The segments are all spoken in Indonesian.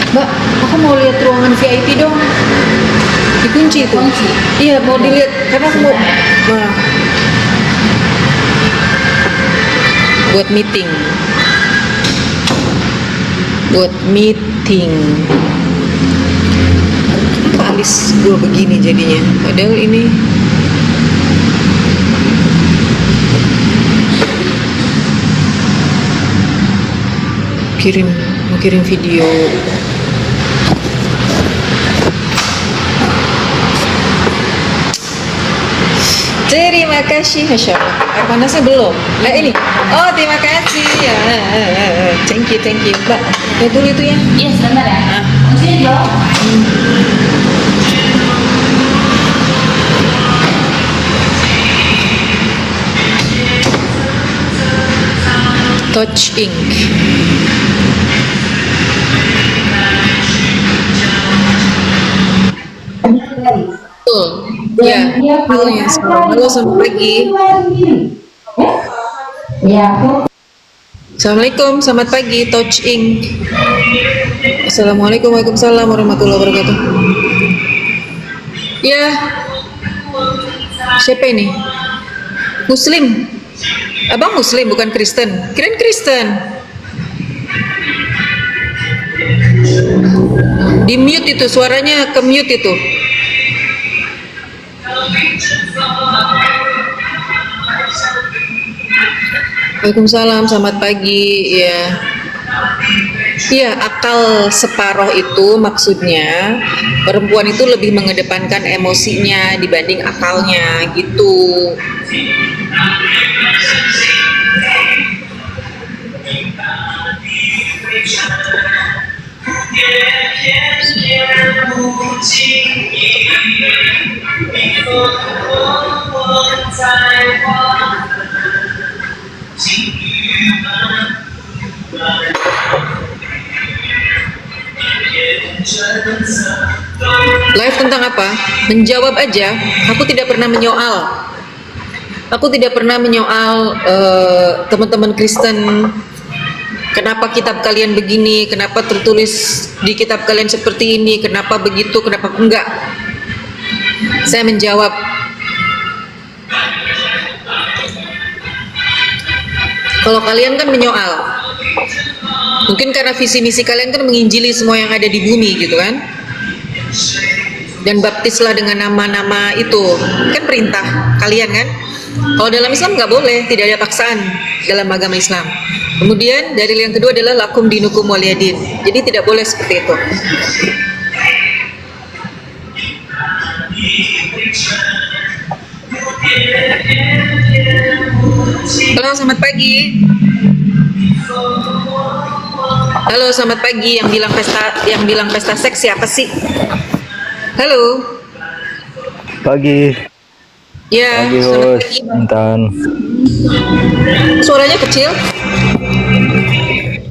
Mbak, aku mau lihat ruangan VIP dong. Dikunci itu. Kunci. Iya, mau dilihat karena aku mau nah, buat meeting. Buat meeting. Kenapa alis gue begini jadinya? Padahal ini mau kirim video. Terima kasih, Masya Allah. Air panasnya belum? Nah ini. Oh, terima kasih. Ya, thank you, Mbak. Lihat dulu itu ya. Iya, sebentar ya. Ah. Kuncinya di bawah. Touch Ink. Betul. Ya, halo ya. Halo, selamat pagi. Ya. Assalamualaikum, selamat pagi, Touch Ink. Assalamualaikum, waalaikumsalam warahmatullahi wabarakatuh. Ya, siapa ini? Muslim. Abang Muslim bukan Kristen. Kirain Kristen. Di mute itu, suaranya ke mute itu. Waalaikumsalam, selamat pagi. Ya, iya, akal separoh itu maksudnya perempuan itu lebih mengedepankan emosinya dibanding akalnya gitu. Live tentang apa? Menjawab aja. Aku tidak pernah menyoal. Aku tidak pernah menyoal teman-teman Kristen. Kenapa kitab kalian begini? Kenapa tertulis di kitab kalian seperti ini? Kenapa begitu? Kenapa enggak? Saya menjawab. Kalau kalian kan menyoal. Mungkin karena visi misi kalian kan menginjili semua yang ada di bumi gitu kan. Dan baptislah dengan nama-nama itu. Kan perintah kalian kan. Kalau dalam Islam nggak boleh, tidak ada paksaan dalam agama Islam. Kemudian dalil yang kedua adalah lakum dinukum waliyadin. Jadi tidak boleh seperti itu. Halo, selamat pagi. Halo, selamat pagi. Yang bilang pesta seks siapa sih? Halo. Pagi. Ya, Pagi, selamat Hus. pagi. Intan. Suaranya kecil.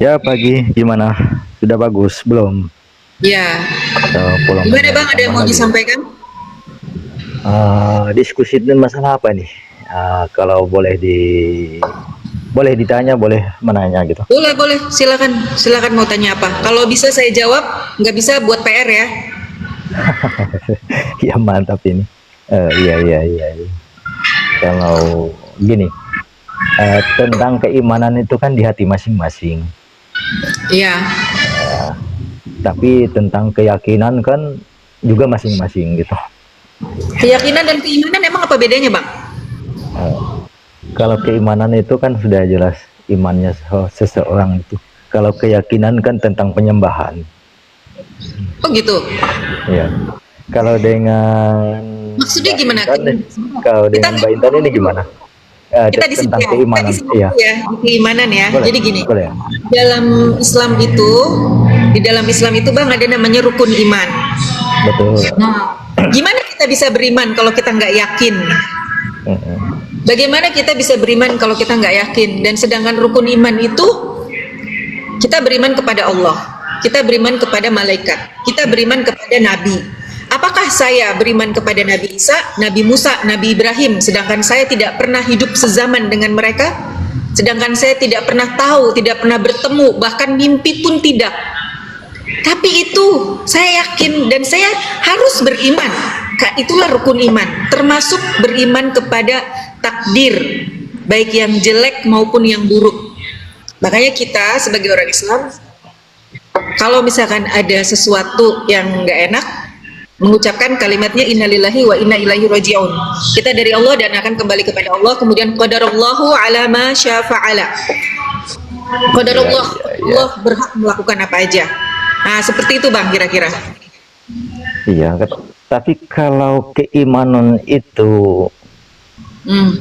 Ya, pagi. Gimana? Sudah bagus belum? Ya. Pulang. Gimana Bang? Ada yang mau disampaikan? Diskusi dan masalah apa nih? Kalau boleh ditanya, boleh menanya gitu. Boleh. Silakan mau tanya apa. Kalau bisa saya jawab, nggak bisa buat PR ya. Ya mantap ini. Iya. Kalau gini, tentang keimanan itu kan di hati masing-masing. Iya. Tapi tentang keyakinan kan juga masing-masing gitu. Keyakinan dan keimanan emang apa bedanya Bang? Kalau keimanan itu kan sudah jelas imannya seseorang itu. Kalau keyakinan kan tentang penyembahan. Oh gitu. Ya. Kalau dengan Maksudnya gimana? Kalau dengan Mbak Intan ini gimana? Kita di tentang situ keimanan. ya. Iya. Keimanan ya. Boleh, Jadi gini. boleh. Di dalam Islam itu Bang ada namanya rukun iman. Betul. Nah, gimana kita bisa beriman kalau kita nggak yakin? Bagaimana kita bisa beriman kalau kita nggak yakin? Dan sedangkan rukun iman itu kita beriman kepada Allah, kita beriman kepada malaikat, kita beriman kepada nabi. Apakah saya beriman kepada Nabi Isa, Nabi Musa, Nabi Ibrahim, sedangkan saya tidak pernah hidup sezaman dengan mereka? Sedangkan saya tidak pernah tahu, tidak pernah bertemu, bahkan mimpi pun tidak. Tapi itu saya yakin dan saya harus beriman. Itulah rukun iman, termasuk beriman kepada takdir, baik yang jelek maupun yang buruk. Makanya kita sebagai orang Islam, kalau misalkan ada sesuatu yang nggak enak, mengucapkan kalimatnya innalillahi wa inna ilaihi rajiun. Kita dari Allah dan akan kembali kepada Allah. Kemudian qadarallahu ala ma syafa'ala. Qadarullah, Allah berhak melakukan apa aja. Nah, seperti itu Bang kira-kira. Iya, tapi kalau keimanan itu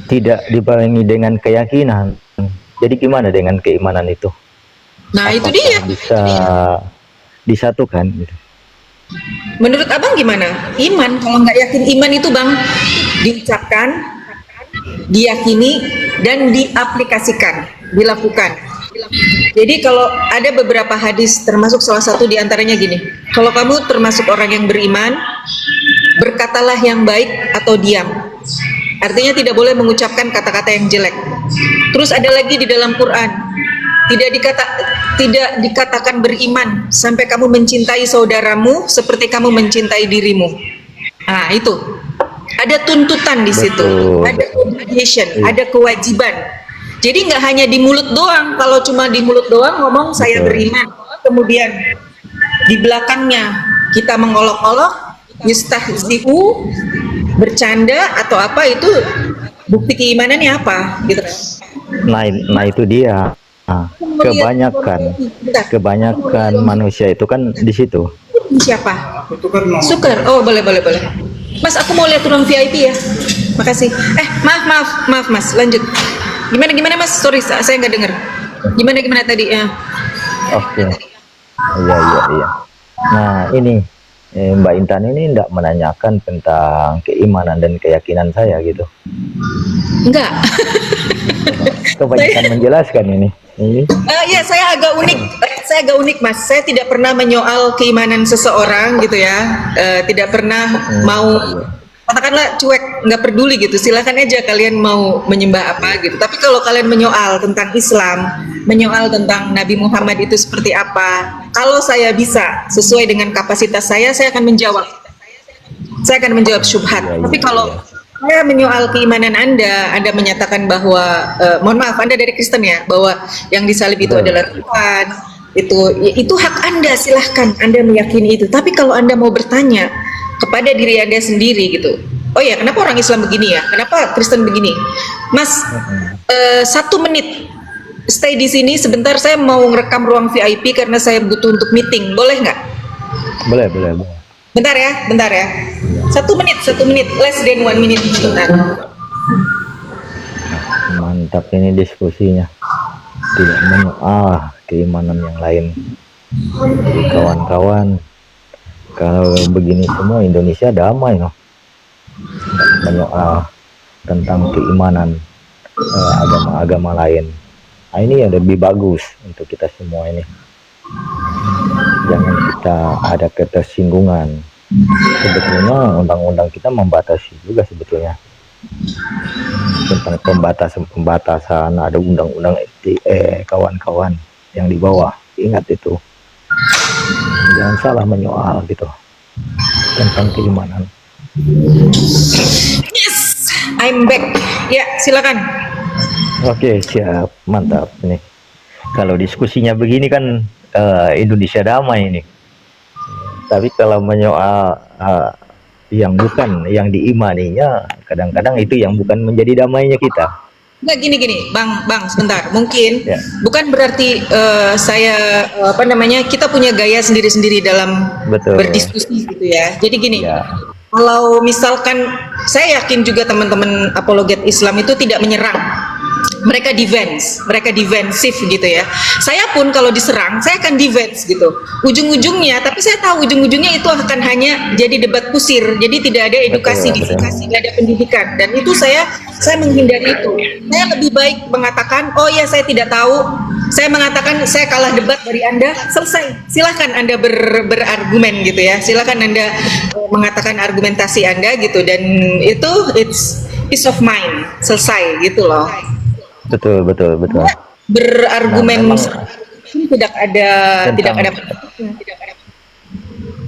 tidak dibarengi dengan keyakinan, jadi gimana dengan keimanan itu? Nah, itu Apakah dia. bisa disatukan gitu? Menurut Abang gimana? Iman, kalau nggak yakin iman itu Bang, diucapkan, diyakini, dan diaplikasikan, dilakukan. Jadi kalau ada beberapa hadis, termasuk salah satu diantaranya gini, kalau kamu termasuk orang yang beriman, berkatalah yang baik atau diam. Artinya tidak boleh mengucapkan kata-kata yang jelek. Terus ada lagi di dalam Quran, tidak dikatakan beriman sampai kamu mencintai saudaramu seperti kamu mencintai dirimu. Nah itu, ada tuntutan di situ, Betul. ada obligation, ada kewajiban. Jadi nggak hanya di mulut doang. Kalau cuma di mulut doang ngomong saya beriman, kemudian di belakangnya kita mengolok-olok, yustahzi'u, bercanda atau apa, itu bukti keimanannya apa gitu. Nah itu dia. Nah, kebanyakan manusia itu kan di situ. Siapa? Sukar. Oh boleh. Mas, aku mau lihat ruang VIP ya. Makasih. Maaf Mas, lanjut. Gimana Mas? Sorry, saya nggak dengar. Gimana tadi ya? Oke. Iya. Nah ini Mbak Intan ini tidak menanyakan tentang keimanan dan keyakinan saya gitu. Enggak. Kebanyakan menjelaskan ini. Ya, saya agak unik Mas. Saya tidak pernah menyoal keimanan seseorang gitu ya. Tidak pernah mau, katakanlah cuek, nggak peduli gitu. Silakan aja kalian mau menyembah apa gitu. Tapi kalau kalian menyoal tentang Islam, menyoal tentang Nabi Muhammad itu seperti apa, kalau saya bisa sesuai dengan kapasitas saya akan menjawab. Saya akan menjawab syubhat. Tapi kalau saya menyoal keimanan Anda menyatakan bahwa, mohon maaf, Anda dari Kristen ya, bahwa yang disalib itu adalah Tuhan, itu hak Anda, silahkan Anda meyakini itu. Tapi kalau Anda mau bertanya kepada diri Anda sendiri gitu, oh ya, kenapa orang Islam begini ya, kenapa Kristen begini, Mas, 1 menit stay di sini sebentar, saya mau ngerekam ruang VIP karena saya butuh untuk meeting, boleh nggak? Boleh. Bentar ya. 1 menit, less than 1 minute. Bentar. Mantap ini diskusinya, tidak menyoal keimanan yang lain. Jadi kawan-kawan, kalau begini semua Indonesia damai loh. Menyoal tentang keimanan agama-agama lain. Nah, ini yang lebih bagus untuk kita semua ini. Jangan kita ada ketersinggungan. Sebetulnya undang-undang kita membatasi juga sebetulnya tentang pembatasan. Ada undang-undang kawan-kawan yang di bawah, ingat itu. Jangan salah menyoal gitu tentang keimanan. Yes, I'm back. Ya, silakan. Oke, siap, mantap nih. Kalau diskusinya begini kan Indonesia damai ini. Tapi kalau menyoal yang bukan, yang diimaninya, kadang-kadang itu yang bukan menjadi damainya kita. Nggak, gini, Bang, sebentar. Mungkin Ya. bukan berarti saya kita punya gaya sendiri-sendiri dalam Betul. berdiskusi gitu ya. Jadi gini, Ya. kalau misalkan saya yakin juga teman-teman apologet Islam itu tidak menyerang. Mereka defensif gitu ya. Saya pun kalau diserang, saya akan defense gitu. Ujung-ujungnya, tapi saya tahu ujung-ujungnya itu akan hanya jadi debat kusir. Jadi tidak ada edukasi, divokasi, tidak ada pendidikan. Dan itu saya menghindari itu. Saya lebih baik mengatakan, oh ya saya tidak tahu. Saya mengatakan saya kalah debat dari Anda, selesai. Silahkan Anda berargumen gitu ya. Silahkan Anda mengatakan argumentasi Anda gitu. Dan itu it's peace of mind, selesai gitu loh. Betul. Berargumen Nah, tidak ada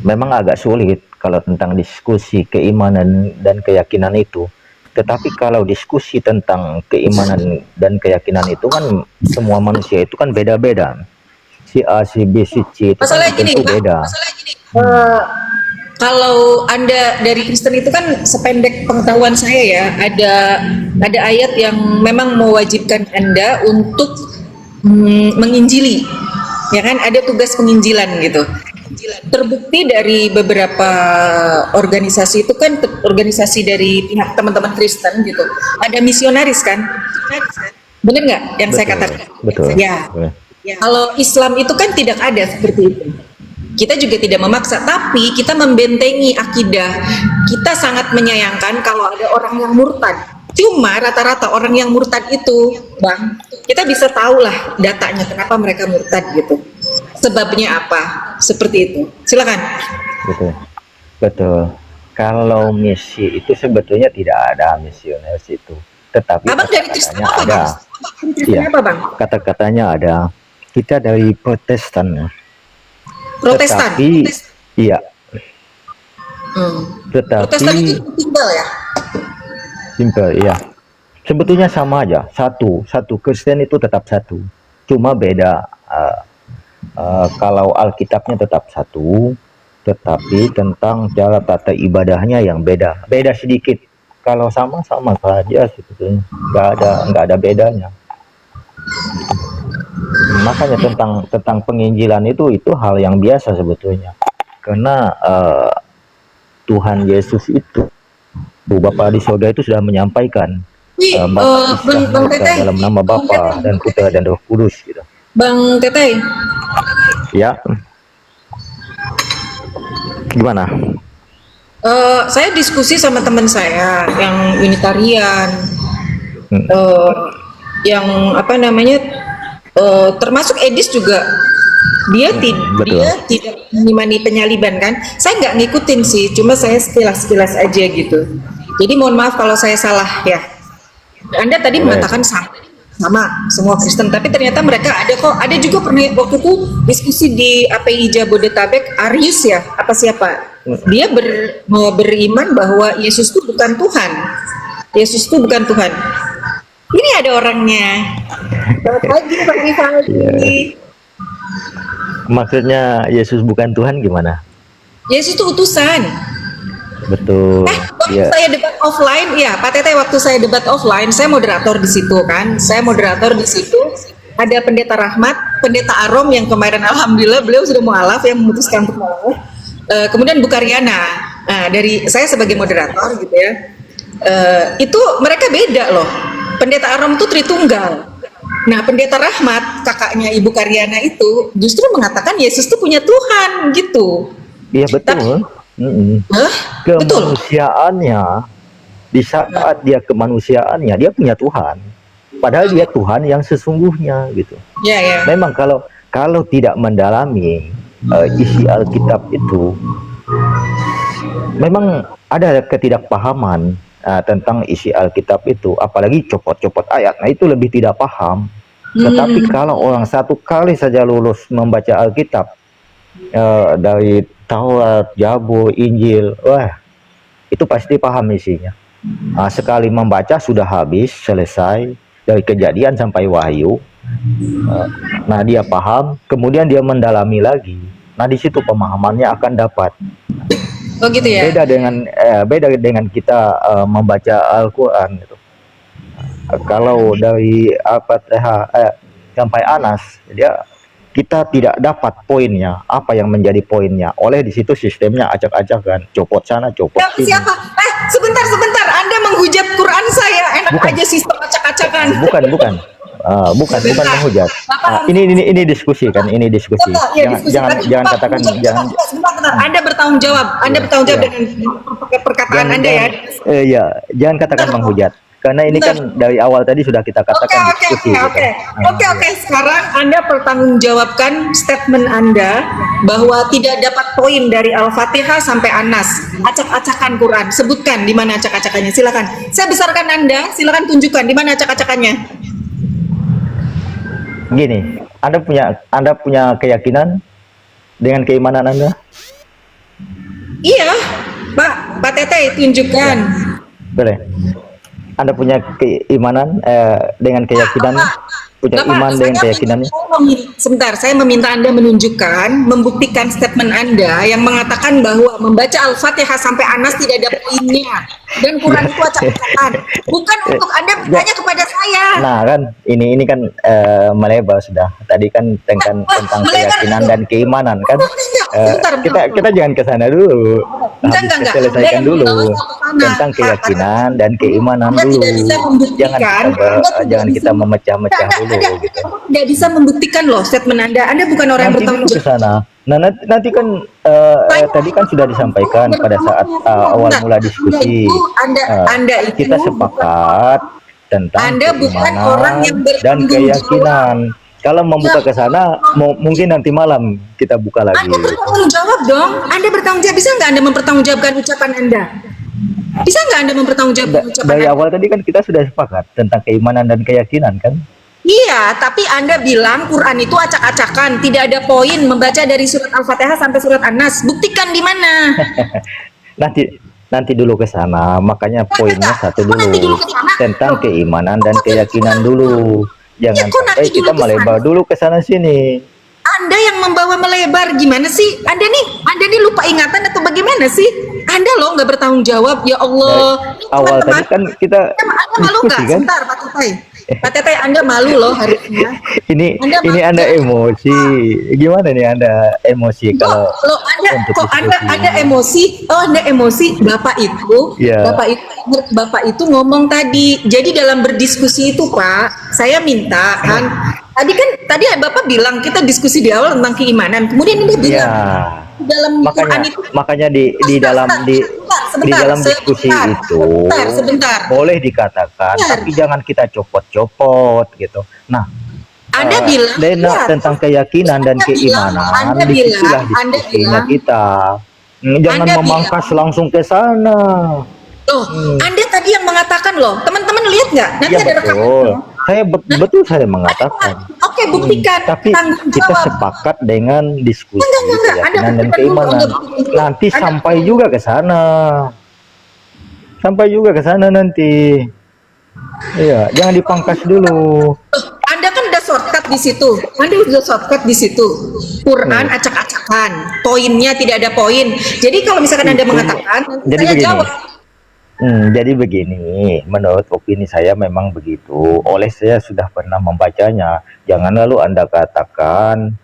memang agak sulit kalau tentang diskusi keimanan dan keyakinan itu. Tetapi kalau diskusi tentang keimanan dan keyakinan itu kan semua manusia itu kan beda-beda. Si A, si B, si C itu kan Masalahnya gini, tentu Bang. beda. Eh, kalau Anda dari Kristen itu kan sependek pengetahuan saya ya, ada ayat yang memang mewajibkan Anda untuk menginjili. Ya kan, ada tugas penginjilan gitu. Terbukti dari beberapa organisasi itu kan organisasi dari pihak teman-teman Kristen gitu. Ada misionaris kan? Benar nggak yang saya Betul, katakan? betul. Ya. Kalau Islam itu kan tidak ada seperti itu. Kita juga tidak memaksa, tapi kita membentengi akidah. Kita sangat menyayangkan kalau ada orang yang murtad. Cuma rata-rata orang yang murtad itu, Bang, kita bisa tahulah datanya kenapa mereka murtad gitu. Sebabnya apa? Seperti itu. Silakan. Betul. Betul. Kalau misi itu sebetulnya tidak ada misionaris itu. Tetapi Abang dari Kristen kata-katanya apa, ada. Bang? Kristen Iya. apa, Bang? Kata-katanya ada. Kita dari Protestan. Protestan. Tetapi iya, Protestan tetapi itu tinggal ya? simple iya. Sebetulnya sama aja. Satu Kristen itu tetap satu. Cuma beda kalau Alkitabnya tetap satu, tetapi tentang cara tata ibadahnya yang beda. Beda sedikit. Kalau sama-sama saja sebetulnya. Nggak ada bedanya. Makanya tentang penginjilan itu hal yang biasa sebetulnya. Karena Tuhan Yesus itu Bapa di surga itu sudah menyampaikan baptislah Bang mereka Teteh, dalam nama Bapa dan Putra dan Roh Kudus gitu. Bang Teteh, Ya. Gimana? saya diskusi sama teman saya yang Unitarian, Hmm. yang apa namanya, termasuk Edis juga. Dia betul. tidak mengimani penyaliban kan? Saya nggak ngikutin sih, cuma saya sekilas aja gitu. Jadi mohon maaf kalau saya salah ya. Anda tadi Boleh. mengatakan sama semua Kristen, tapi ternyata mereka ada juga pernah waktu itu diskusi di API Jabodetabek, Arius ya, apa siapa? Dia beriman bahwa Yesus itu bukan Tuhan. Yesus itu bukan Tuhan. Ini ada orangnya. Selamat pagi Pak Rivaldi. Maksudnya Yesus bukan Tuhan gimana? Yesus itu utusan. Betul. Waktu Ya. saya debat offline, ya Pak Tete, waktu saya debat offline, saya moderator di situ kan. Saya moderator di situ. Ada Pendeta Rahmat, Pendeta Arom yang kemarin alhamdulillah beliau sudah mualaf, yang memutuskan untuk mualaf. Kemudian Bu Karyana, dari saya sebagai moderator gitu ya. Itu mereka beda loh. Pendeta Arom itu Tritunggal. Nah, Pendeta Rahmat, kakaknya Ibu Karyana itu justru mengatakan Yesus itu punya Tuhan gitu. Iya betul. Hah? Betul. Kemanusiaannya, di saat dia kemanusiaannya dia punya Tuhan. Padahal dia Tuhan yang sesungguhnya gitu. Ya, ya. Memang kalau tidak mendalami isi Alkitab itu, memang ada ketidakpahaman tentang isi Alkitab itu, apalagi copot-copot ayat. Nah, itu lebih tidak paham. Tetapi kalau orang satu kali saja lulus membaca Alkitab, dari Taurat, Zabur, Injil, wah, itu pasti paham isinya. Sekali membaca sudah habis, selesai dari Kejadian sampai Wahyu. Nah, dia paham, kemudian dia mendalami lagi. Nah, di situ pemahamannya akan dapat. Oh gitu ya. Beda dengan kita membaca Al-Qur'an gitu. Kalau dari Al-Fatihah sampai Anas, kita tidak dapat poinnya, apa yang menjadi poinnya. Oleh di situ sistemnya acak-acakan, copot sana, copot sini. Siapa? Sebentar, Anda menghujat Quran saya. Enak Bukan. aja sistem acak-acakan. Bukan menghujat. Ini diskusi kan, ini diskusi. Jangan katakan jangan. Sebentar. Anda bertanggung jawab. Dengan perkataan Anda ya. Iya, jangan katakan menghujat. Karena ini kan dari awal tadi sudah kita katakan diskusi. Oke. Sekarang Anda pertanggungjawabkan statement Anda bahwa tidak dapat poin dari Al-Fatihah sampai Anas. Acak-acakan Quran. Sebutkan di mana acak-acakannya. Silakan. Saya besarkan Anda. Silakan tunjukkan di mana acak-acakannya. Gini, Anda punya keyakinan dengan keimanan Anda? Iya, Pak Tete tunjukkan. Boleh. Anda punya keimanan dengan keyakinan, punya Bapak, iman dengan keyakinannya. sebentar, saya meminta Anda menunjukkan, membuktikan statement Anda yang mengatakan bahwa membaca Al-Fatihah sampai Anas tidak ada poinnya dan Quran itu acak-acakan. Bukan untuk Anda bertanya kepada saya. Nah kan, ini kan melebar sudah. Tadi kan tentang keyakinan dan keimanan kan. Kita jangan ke sana dulu. Harus selesaikan dulu tentang keyakinan dan keimanan dulu. Jangan kita memecah-mecah dulu. Gitu. Tidak bisa membuktikan loh statement Anda. Anda bukan orang yang bertanggung jawab. Ke sana. Nah nanti kan tadi kan sudah disampaikan pada saat awal mula diskusi. Anda itu kita sepakat tentang Anda bukan orang yang dan keyakinan. Kalau membuka ke sana, mungkin nanti malam kita buka lagi. Anda bertanggung jawab dong. Anda bertanggung jawab. Bisa nggak Anda mempertanggungjawabkan ucapan Anda? Bisa nggak Anda mempertanggungjawabkan ucapan Dari Anda? awal tadi kan kita sudah sepakat tentang keimanan dan keyakinan kan? Iya, tapi Anda bilang Quran itu acak-acakan, tidak ada poin membaca dari surat Al-Fatihah sampai surat An-Nas. Buktikan di mana? Nanti dulu ke sana. Makanya poinnya satu dulu tentang keimanan dan keyakinan dulu. Jangan sampai kita melebar dulu ke sana sini. Anda yang membawa melebar gimana sih? Anda nih lupa ingatan atau bagaimana sih? Anda loh nggak bertanggung jawab, ya Allah. Awal tadi kan kita Anda malu nggak? kan? Sebentar, Pak Tete. Pak Tete, Anda malu loh harusnya. ini Anda emosi. Gimana nih Anda emosi kalau Anda emosi? Oh, Anda emosi. Bapak itu ngomong tadi. Jadi dalam berdiskusi itu, Pak, saya minta kan tadi Bapak bilang kita diskusi di awal tentang keimanan. Kemudian Anda bilang dalam Quran itu makanya di dalam diskusi itu sebentar. boleh dikatakan tapi jangan kita copot-copot gitu. Nah, Anda bilang tentang keyakinan dan keimanan disitulah diskusinya kita. Jangan memangkas langsung ke sana. Loh, Anda tadi yang mengatakan loh, teman-teman lihat nggak? Nanti ada rekaman. Betul saya mengatakan. Oke, buktikan. Tapi kita sepakat dengan diskusi keyakinan dan keimanan. Nanti sampai juga ke sana. Nanti. Iya, jangan dipangkas dulu. Anda kan udah shortcut di situ. Quran acak-acakan. Poinnya tidak ada poin. Jadi kalau misalkan Anda mengatakan, saya jawab. Jadi begini, menurut opini saya memang begitu. Oleh saya sudah pernah membacanya. Jangan lalu Anda katakan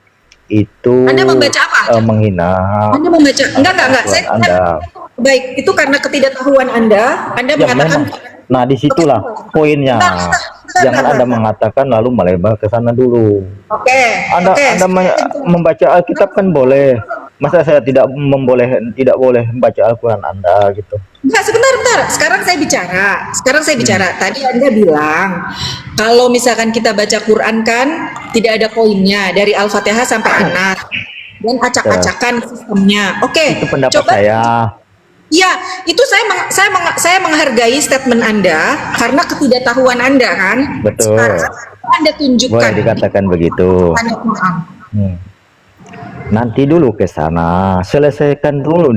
itu Anda membaca apa? Menghina. Anda membaca? Enggak. Baik, itu karena ketidaktahuan Anda mengatakan. Nah, disitulah poinnya. Jangan Anda mengatakan lalu melebar ke sana dulu. Anda membaca Alkitab kan boleh. Masa saya tidak boleh membaca Al-Quran Anda gitu? Enggak, sebentar. Sekarang saya bicara. Tadi Anda bilang kalau misalkan kita baca Quran kan tidak ada poinnya dari Al-Fatihah sampai An-Nas dan acak-acakan sistemnya. Oke. Itu pendapat saya. Ya, itu saya menghargai statement Anda karena ketidaktahuan Anda kan. Betul. Sekarang Anda tunjukkan. Boleh dikatakan begitu. Nanti dulu ke sana, selesaikan dulu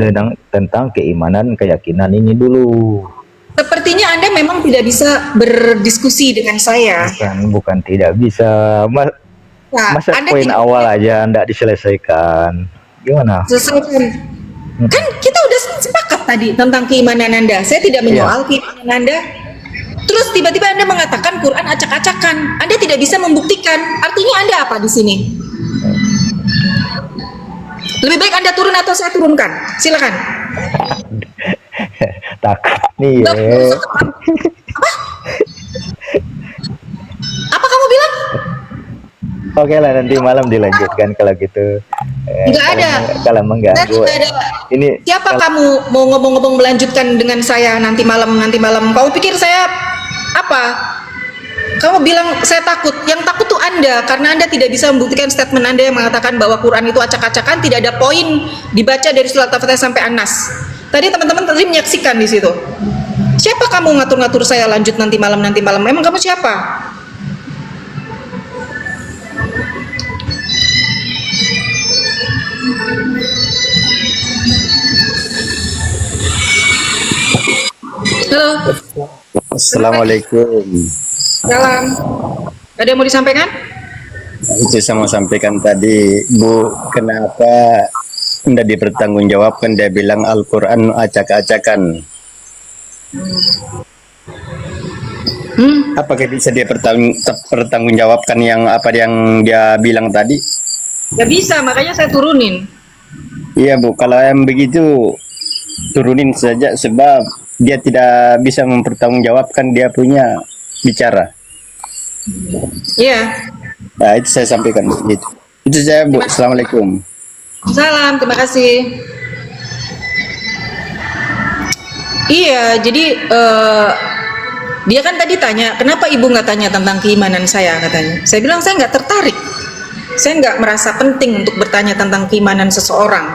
tentang keimanan, keyakinan ini dulu. Sepertinya Anda memang tidak bisa berdiskusi dengan saya. Bukan tidak bisa. Masa poin awal aja Anda diselesaikan. Gimana? Selesaikan. Kan kita udah sepakat tadi tentang keimanan Anda. Saya tidak menyoal keimanan Anda. Terus tiba-tiba Anda mengatakan Quran acak-acakan. Anda tidak bisa membuktikan. Artinya Anda apa di sini? Lebih baik Anda turun atau saya turunkan? Silakan. Takut nih ya. Apa kamu bilang? Oke lah, nanti malam dilanjutkan kalau gitu. Enggak ada. Kalau mengganggu. Ini siapa kamu mau ngomong-ngomong melanjutkan dengan saya nanti malam? Kamu pikir saya apa? Kamu bilang saya takut. Yang takut tuh Anda karena Anda tidak bisa membuktikan statement Anda yang mengatakan bahwa Quran itu acak-acakan, tidak ada poin dibaca dari surat Al-Fatihah sampai An-Nas. Tadi teman-teman tadi menyaksikan di situ. Siapa kamu ngatur-ngatur saya lanjut nanti malam? Emang kamu siapa? Halo, Assalamualaikum. salam. Ada yang mau disampaikan? Itu saya mau sampaikan tadi, Bu, kenapa tidak dipertanggungjawabkan? Dia bilang Al-Quran acak-acakan. Apakah bisa dia pertanggungjawabkan yang apa yang dia bilang tadi? Ya bisa, makanya saya turunin. Iya, Bu, kalau yang begitu turunin saja sebab dia tidak bisa mempertanggungjawabkan dia punya bicara. Iya. Nah, itu saya sampaikan gitu. Itu saya, Bu. Assalamualaikum. Salam, terima kasih. Iya, jadi dia kan tadi tanya, kenapa ibu nggak tanya tentang keimanan saya katanya. Saya bilang saya nggak tertarik. Saya nggak merasa penting untuk bertanya tentang keimanan seseorang.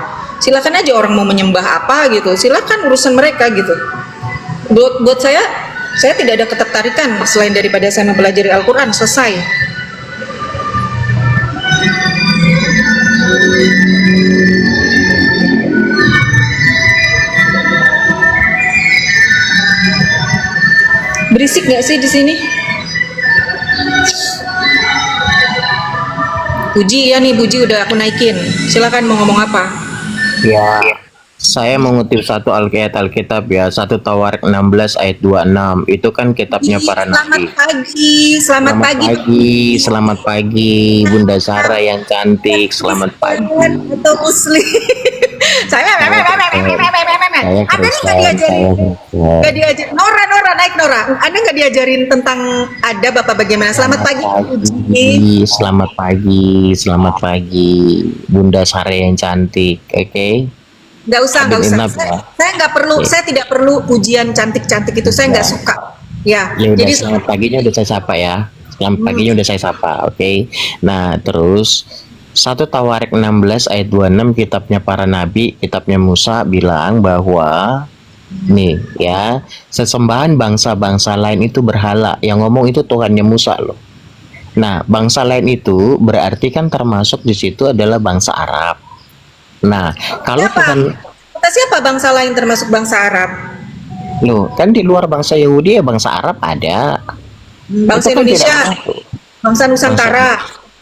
Silakan aja orang mau menyembah apa gitu, silakan urusan mereka gitu. Buat saya tidak ada ketertarikan selain daripada saya mempelajari Al-Quran, selesai. Berisik nggak sih di sini? Puji ya nih, Puji udah aku naikin. Silakan mau ngomong apa? Ya, saya mengutip satu Alkitab ya, 1 Tawarik 16 ayat 26. Itu kan kitabnya para Selamat nabi. pagi, selamat pagi. Selamat pagi, Bunda Sarah yang cantik. Selamat pagi. Atau muslim. Saya Anda nih nggak diajarin, Nora naik Nora. Anda nggak diajarin tentang adab apa bagaimana? Selamat pagi, Puji. Selamat pagi, Bunda Sarah yang cantik. Oke. Nggak usah. Saya nggak perlu, Oke. saya tidak perlu pujian cantik-cantik itu. Saya nggak suka. Ya, Ya udah, jadi selamat paginya udah saya sapa ya. Selamat paginya udah saya sapa, oke. Nah, terus 1 Tawarik 16 ayat 26 kitabnya para nabi, kitabnya Musa bilang bahwa nih ya, sesembahan bangsa-bangsa lain itu berhala. Yang ngomong itu Tuhannya Musa loh. Nah, bangsa lain itu berarti kan termasuk di situ adalah bangsa Arab. Nah, kalau siapa? Tuhan Kata siapa bangsa lain termasuk bangsa Arab? loh, kan di luar bangsa Yahudi ya bangsa Arab ada. Bangsa Itu kan Indonesia, tidak masuk. bangsa Nusantara.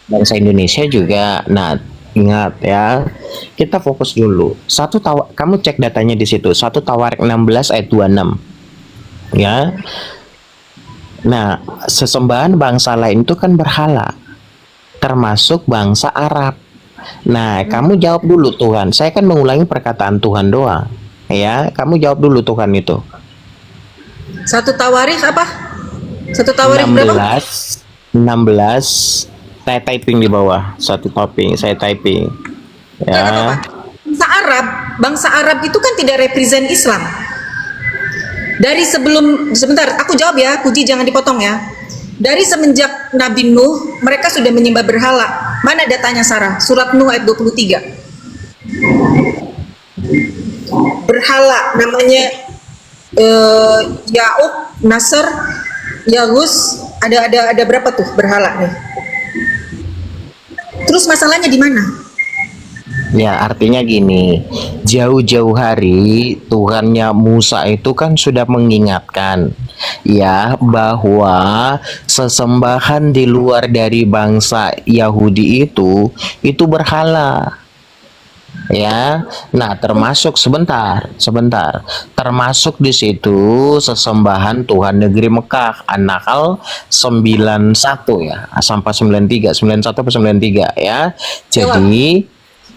Bangsa Indonesia juga. Nah, ingat ya, kita fokus dulu. Kamu cek datanya di situ. 1 Tawarik 16 ayat 26. Ya. Nah, sesembahan bangsa lain itu kan berhala, termasuk bangsa Arab. Nah, kamu jawab dulu Tuhan. Saya kan mengulangi perkataan Tuhan doang. Ya, kamu jawab dulu Tuhan itu. 1 Tawarik apa? 1 Tawarik berapa? 16. Saya typing di bawah. Saya typing. Nggak apa-apa. Bangsa Arab itu kan tidak represent Islam. Dari sebentar, aku jawab ya, Puji jangan dipotong ya. Dari semenjak Nabi Nuh, mereka sudah menyembah berhala. Mana datanya Sarah? Surat Nuh ayat 23. Berhala namanya Ya'uq, Nasr, Yagus, ada berapa tuh berhala nih? Terus masalahnya di mana? Ya, artinya gini, jauh-jauh hari Tuhannya Musa itu kan sudah mengingatkan ya bahwa sesembahan di luar dari bangsa Yahudi itu berhala. Ya, nah termasuk sebentar, termasuk di situ sesembahan Tuhan negeri Mekah, An-Nahl 91 ya, sampai 93, 91 atau 93 ya. Jadi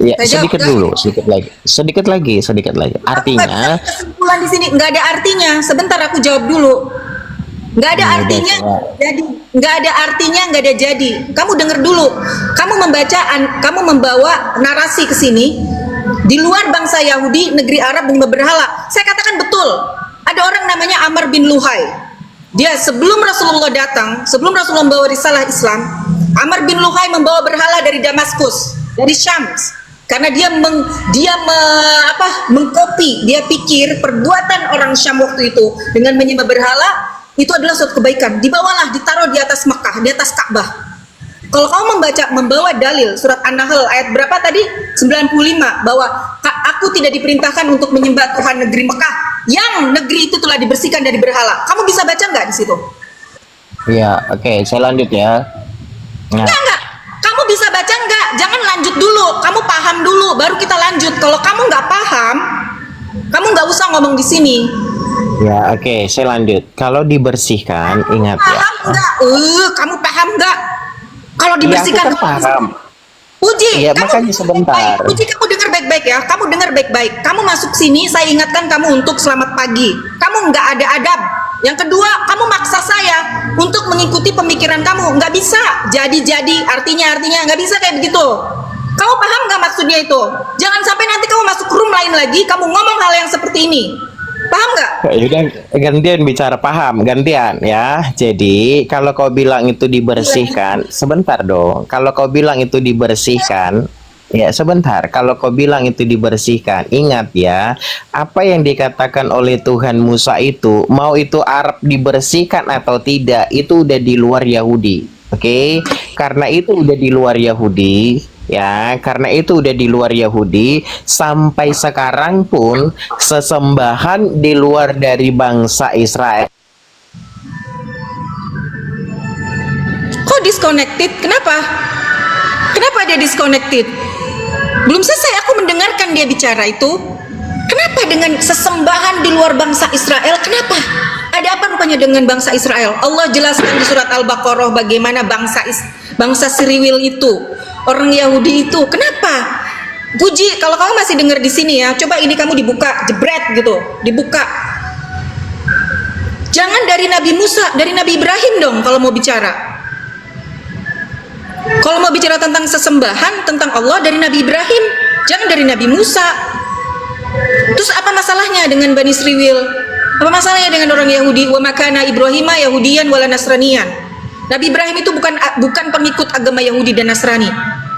ya sedikit lagi. Artinya kesimpulan di sini nggak ada artinya. Sebentar aku jawab dulu. Nggak ada artinya. Jadi nggak ada artinya, nggak ada jadi. Kamu dengar dulu. Kamu membawa narasi ke sini. Di luar bangsa Yahudi, negeri Arab menyembah berhala. Saya katakan betul. Ada orang namanya Amr bin Luhai. Dia sebelum Rasulullah datang, sebelum Rasulullah membawa risalah Islam, Amr bin Luhai membawa berhala dari Damaskus, dari Syams. Karena dia mengkopi, dia pikir perbuatan orang Syam waktu itu dengan menyembah berhala itu adalah suatu kebaikan. Dibawalah, ditaruh di atas Mekah, di atas Ka'bah. Kalau kamu membawa dalil surat An-Nahl ayat berapa tadi? 95 bahwa aku tidak diperintahkan untuk menyembah Tuhan negeri Mekah. yang negeri itu telah dibersihkan dari berhala. Kamu bisa baca nggak di situ? Ya, oke, saya lanjut ya. Nah, Enggak. Kamu bisa baca nggak? Jangan lanjut dulu. Kamu paham dulu, baru kita lanjut. Kalau kamu nggak paham, kamu nggak usah ngomong di sini. ya, oke, saya lanjut. Kalau dibersihkan, ingat ya. Paham nggak? Kamu paham nggak? Kalau Iya, dibersihkan, aku kan paham. Puji, Iya, kamu makanya dengar sebentar. baik-baik. Puji, kamu dengar baik-baik ya. Kamu dengar baik-baik. Kamu masuk sini, saya ingatkan kamu untuk selamat pagi. Kamu nggak ada adab. Yang kedua, kamu maksa saya untuk mengikuti pemikiran kamu. Nggak bisa. Jadi, artinya nggak bisa kayak begitu. Kamu paham nggak maksudnya itu? Jangan sampai nanti kamu masuk room lain lagi, kamu ngomong hal yang seperti ini. Paham nggak? Yaudah, gantian bicara, paham, gantian ya. Jadi, kalau kau bilang itu dibersihkan, sebentar dong. Kalau kau bilang itu dibersihkan, ya sebentar. Kalau kau bilang itu dibersihkan, ingat ya, apa yang dikatakan oleh Tuhan Musa itu, mau itu Arab dibersihkan atau tidak, itu udah di luar Yahudi. Oke, karena itu udah di luar Yahudi, ya, karena itu udah di luar Yahudi. Sampai sekarang pun sesembahan di luar dari bangsa Israel. Kok disconnected? Kenapa? Kenapa dia disconnected? Belum selesai aku mendengarkan dia bicara itu. Kenapa dengan sesembahan di luar bangsa Israel? Kenapa? Ada apa rupanya dengan bangsa Israel? Allah jelaskan di surat Al-Baqarah bagaimana bangsa Siriwil itu, orang Yahudi itu. Kenapa? Puji, kalau kamu masih dengar di sini ya, coba ini kamu dibuka, jebret gitu, dibuka. Jangan dari Nabi Musa, dari Nabi Ibrahim dong kalau mau bicara. Kalau mau bicara tentang sesembahan, tentang Allah, dari Nabi Ibrahim, jangan dari Nabi Musa. Terus apa masalahnya dengan Bani Sriwil? Apa masalahnya dengan orang Yahudi? Wa makana Ibrahima Yahudiyan wala Nasraniyan. Nabi Ibrahim itu bukan pengikut agama Yahudi dan Nasrani,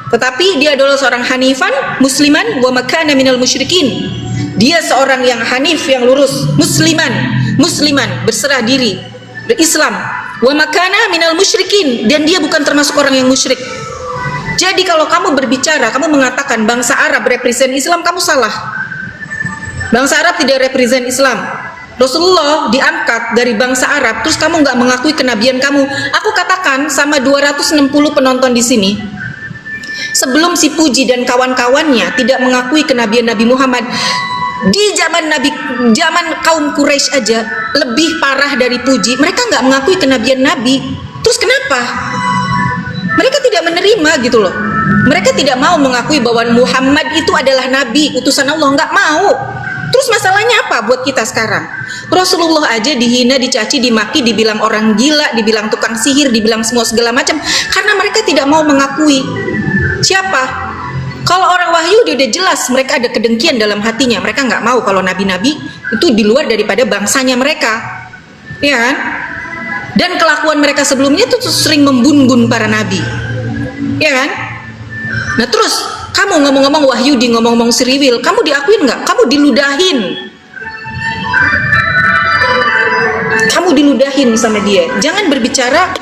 tetapi dia adalah seorang hanifan, musliman, wa makana minal musyrikin. Dia seorang yang hanif, yang lurus, musliman, berserah diri, berislam. Wa makana minal musyrikin, dan dia bukan termasuk orang yang musyrik. Jadi kalau kamu berbicara, kamu mengatakan bangsa Arab represent Islam, kamu salah. Bangsa Arab tidak represent Islam. Rasulullah diangkat dari bangsa Arab, terus kamu nggak mengakui kenabian kamu. Aku katakan sama 260 penonton di sini, sebelum si Puji dan kawan-kawannya tidak mengakui kenabian Nabi Muhammad, di zaman kaum Quraisy aja lebih parah dari Puji, mereka nggak mengakui kenabian Nabi. Terus kenapa? Mereka tidak menerima gitu loh. Mereka tidak mau mengakui bahwa Muhammad itu adalah Nabi, utusan Allah, nggak mau. Terus masalahnya apa buat kita sekarang? Rasulullah aja dihina, dicaci, dimaki, dibilang orang gila, dibilang tukang sihir, dibilang semua segala macam, karena mereka tidak mau mengakui. Siapa? Kalau orang wahyu dia udah jelas, mereka ada kedengkian dalam hatinya. Mereka nggak mau kalau nabi-nabi itu di luar daripada bangsanya mereka, ya kan? Dan kelakuan mereka sebelumnya tuh sering membunuh para nabi, ya kan? Nah terus kamu ngomong-ngomong Wahyudi, ngomong-ngomong Sriwil, kamu diakuin nggak? Kamu diludahin. Kamu diludahin sama dia. Jangan berbicara,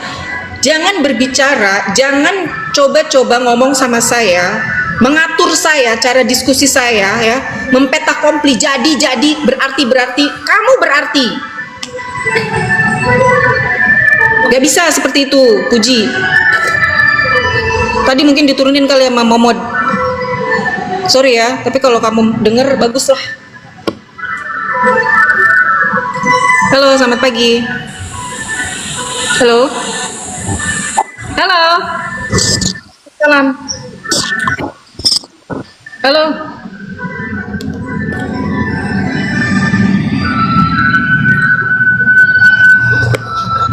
jangan coba-coba ngomong sama saya, mengatur saya, cara diskusi saya ya, mempetakompli, jadi, berarti, kamu berarti. Gak bisa seperti itu, Puji. Tadi mungkin diturunin kali sama Momod. Sorry ya, tapi kalau kamu denger baguslah. Halo, selamat pagi. Halo. Salam. Halo.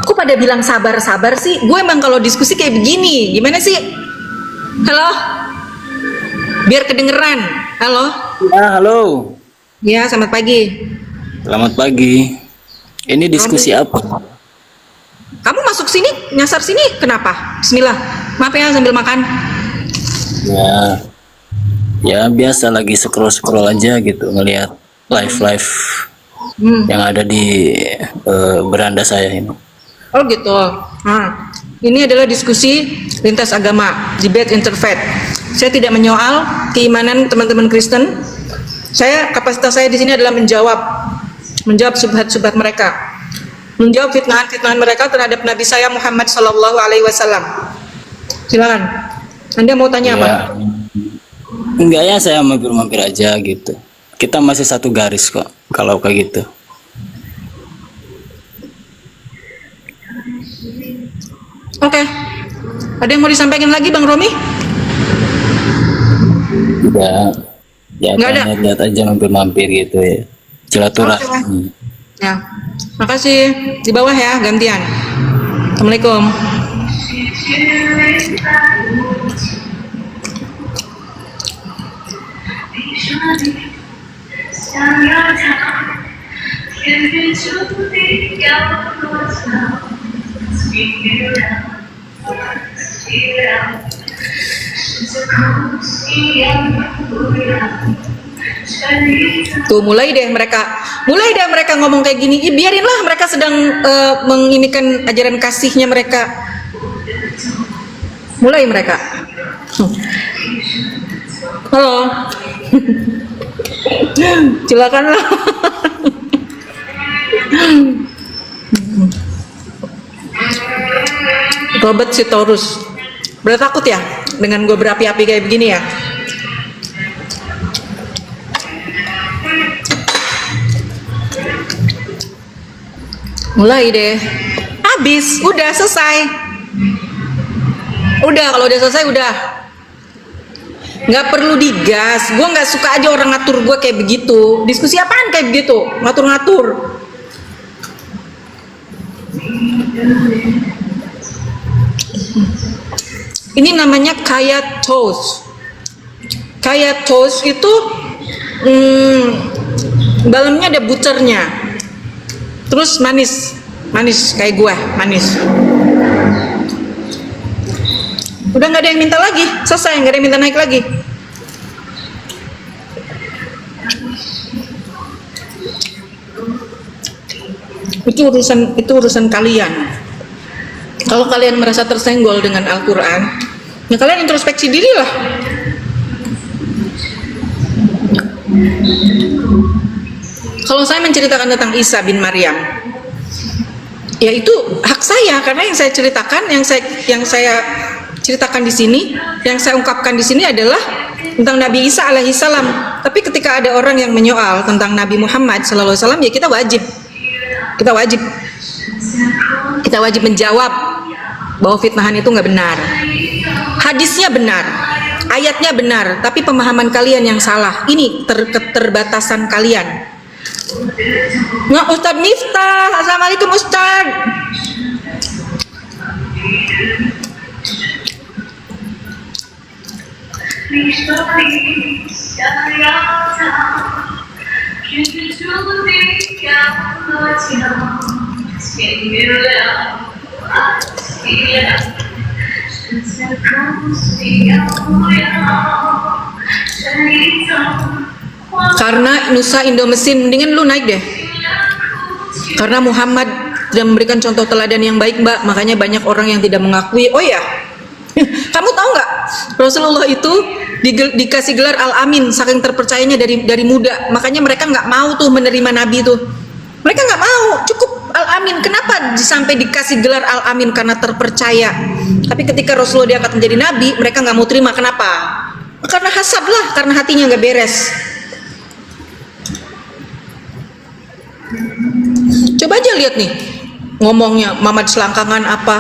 Kok pada bilang sabar-sabar sih? Gue emang kalau diskusi kayak begini. Gimana sih? Halo. Biar kedengeran. Halo. Ya, halo. Ya, selamat pagi. Selamat pagi. Ini diskusi apa? Kamu masuk sini, nyasar sini, kenapa? Bismillah. Maaf ya, sambil makan. Ya biasa lagi scroll aja gitu, ngelihat live yang ada di beranda saya ini. Oh gitu. Nah, ini adalah diskusi lintas agama, debate interfaith. Saya tidak menyoal keimanan teman-teman Kristen. Kapasitas saya di sini adalah menjawab menjawab subhat-subhat mereka, menjawab fitnahan-fitnahan mereka terhadap Nabi saya Muhammad Sallallahu Alaihi Wasallam. Silakan, Anda mau tanya apa? Ya, enggak ya, saya mampir-mampir aja gitu. Kita masih satu garis kok kalau kayak gitu. Oke. Ada yang mau disampaikan lagi Bang Romi? Ya, ya Nggak ada? lihat aja mampir-mampir gitu ya. Silaturahmi. Oke. Ya, makasih. Di bawah ya, gantian. Assalamualaikum. Tuh mulai deh mereka ngomong kayak gini. Ih, biarinlah mereka sedang menginikan ajaran kasihnya mereka. Mulai mereka. Halo. Silakanlah. Robert Sitorus. Berat takut ya dengan gue berapi-api kayak begini ya? Mulai deh. Habis, udah selesai. Udah, kalau udah selesai udah. Nggak perlu digas. Gue nggak suka aja orang ngatur gue kayak begitu. Diskusi apaan kayak begitu? Ngatur-ngatur. Ini namanya kaya toast. Kaya toast itu dalamnya ada butternya. Terus manis kayak gua, manis. Udah nggak ada yang minta lagi, selesai, nggak ada yang minta naik lagi. Itu urusan kalian. Kalau kalian merasa tersenggol dengan Al-Quran, ya kalian introspeksi diri lah. Kalau saya menceritakan tentang Isa bin Maryam, ya itu hak saya, karena yang saya ceritakan, yang saya ceritakan di sini, yang saya ungkapkan di sini adalah tentang Nabi Isa alaihissalam. Tapi ketika ada orang yang menyoal tentang Nabi Muhammad sallallahu alaihi wasallam, ya kita wajib menjawab bahwa fitnahan itu nggak benar. Hadisnya benar, ayatnya benar, tapi pemahaman kalian yang salah. Ini keterbatasan kalian. Nah, Ustadz Miftah, assalamualaikum Ustadz. Karena Nusa Indomesin, mendingan lu naik deh. Karena Muhammad tidak memberikan contoh teladan yang baik, Mbak. Makanya banyak orang yang tidak mengakui. Oh ya, kamu tahu nggak? Rasulullah itu dikasih gelar Al-Amin, saking terpercayanya dari muda. Makanya mereka nggak mau tuh menerima Nabi tuh. Mereka nggak mau, cukup Al-Amin. Kenapa sampai dikasih gelar Al-Amin? Karena terpercaya. Tapi ketika Rasulullah diangkat menjadi Nabi, mereka nggak mau terima. Kenapa? Karena hasad lah, karena hatinya nggak beres. Coba aja lihat nih, ngomongnya Muhammad selangkangan apa.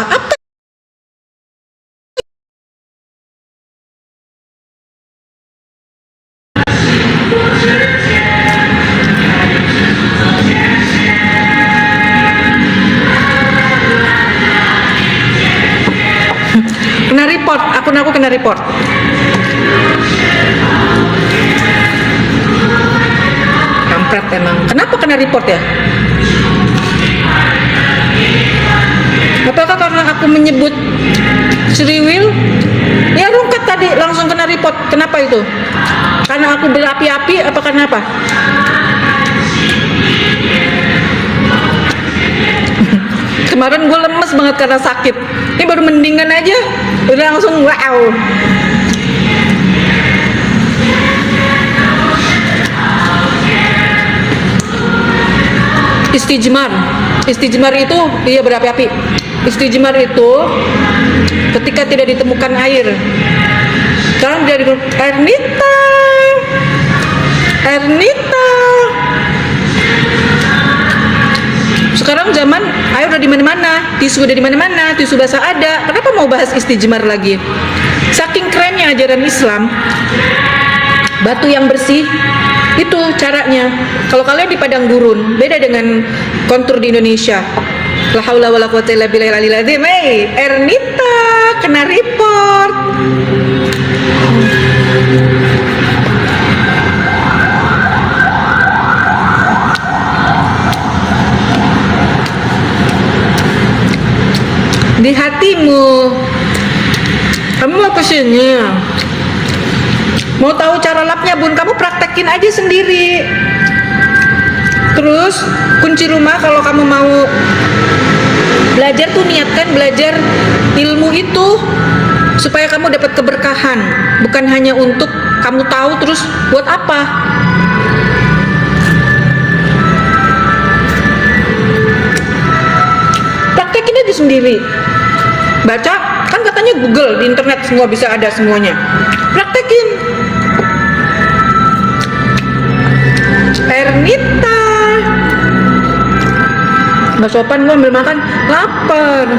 Kena report, akun aku kena report. Kampret emang. Kenapa kena report ya? Apakah karena aku menyebut Sriwil? Ya rungkat tadi, langsung kena report. Kenapa itu? Karena aku berapi-api apa kenapa? Kemarin gue lemes banget karena sakit. Ini baru mendingan aja, udah langsung wow. Istijmar itu iya berapi-api. Istijmar itu ketika tidak ditemukan air. Sekarang dia Ernita. Sekarang zaman air udah di mana-mana, tisu udah di mana-mana, tisu basah ada. Kenapa mau bahas istijmar lagi? Saking kerennya ajaran Islam. Batu yang bersih itu caranya. Kalau kalian di padang gurun, beda dengan kontur di Indonesia. La haula wala quwata illa billahil aliyil azim. Hey, Ernita kena report. Di hatimu, kamu mau kesini, mau tahu cara lapnya bun, kamu praktekin aja sendiri. Terus kunci rumah kalau kamu mau belajar tuh niatkan belajar ilmu itu supaya kamu dapat keberkahan, bukan hanya untuk kamu tahu terus buat apa. Praktekin aja sendiri. Baca, kan katanya Google di internet semua bisa ada semuanya. Praktekin. Ernita, nggak sopan gua ambil makan, lapar.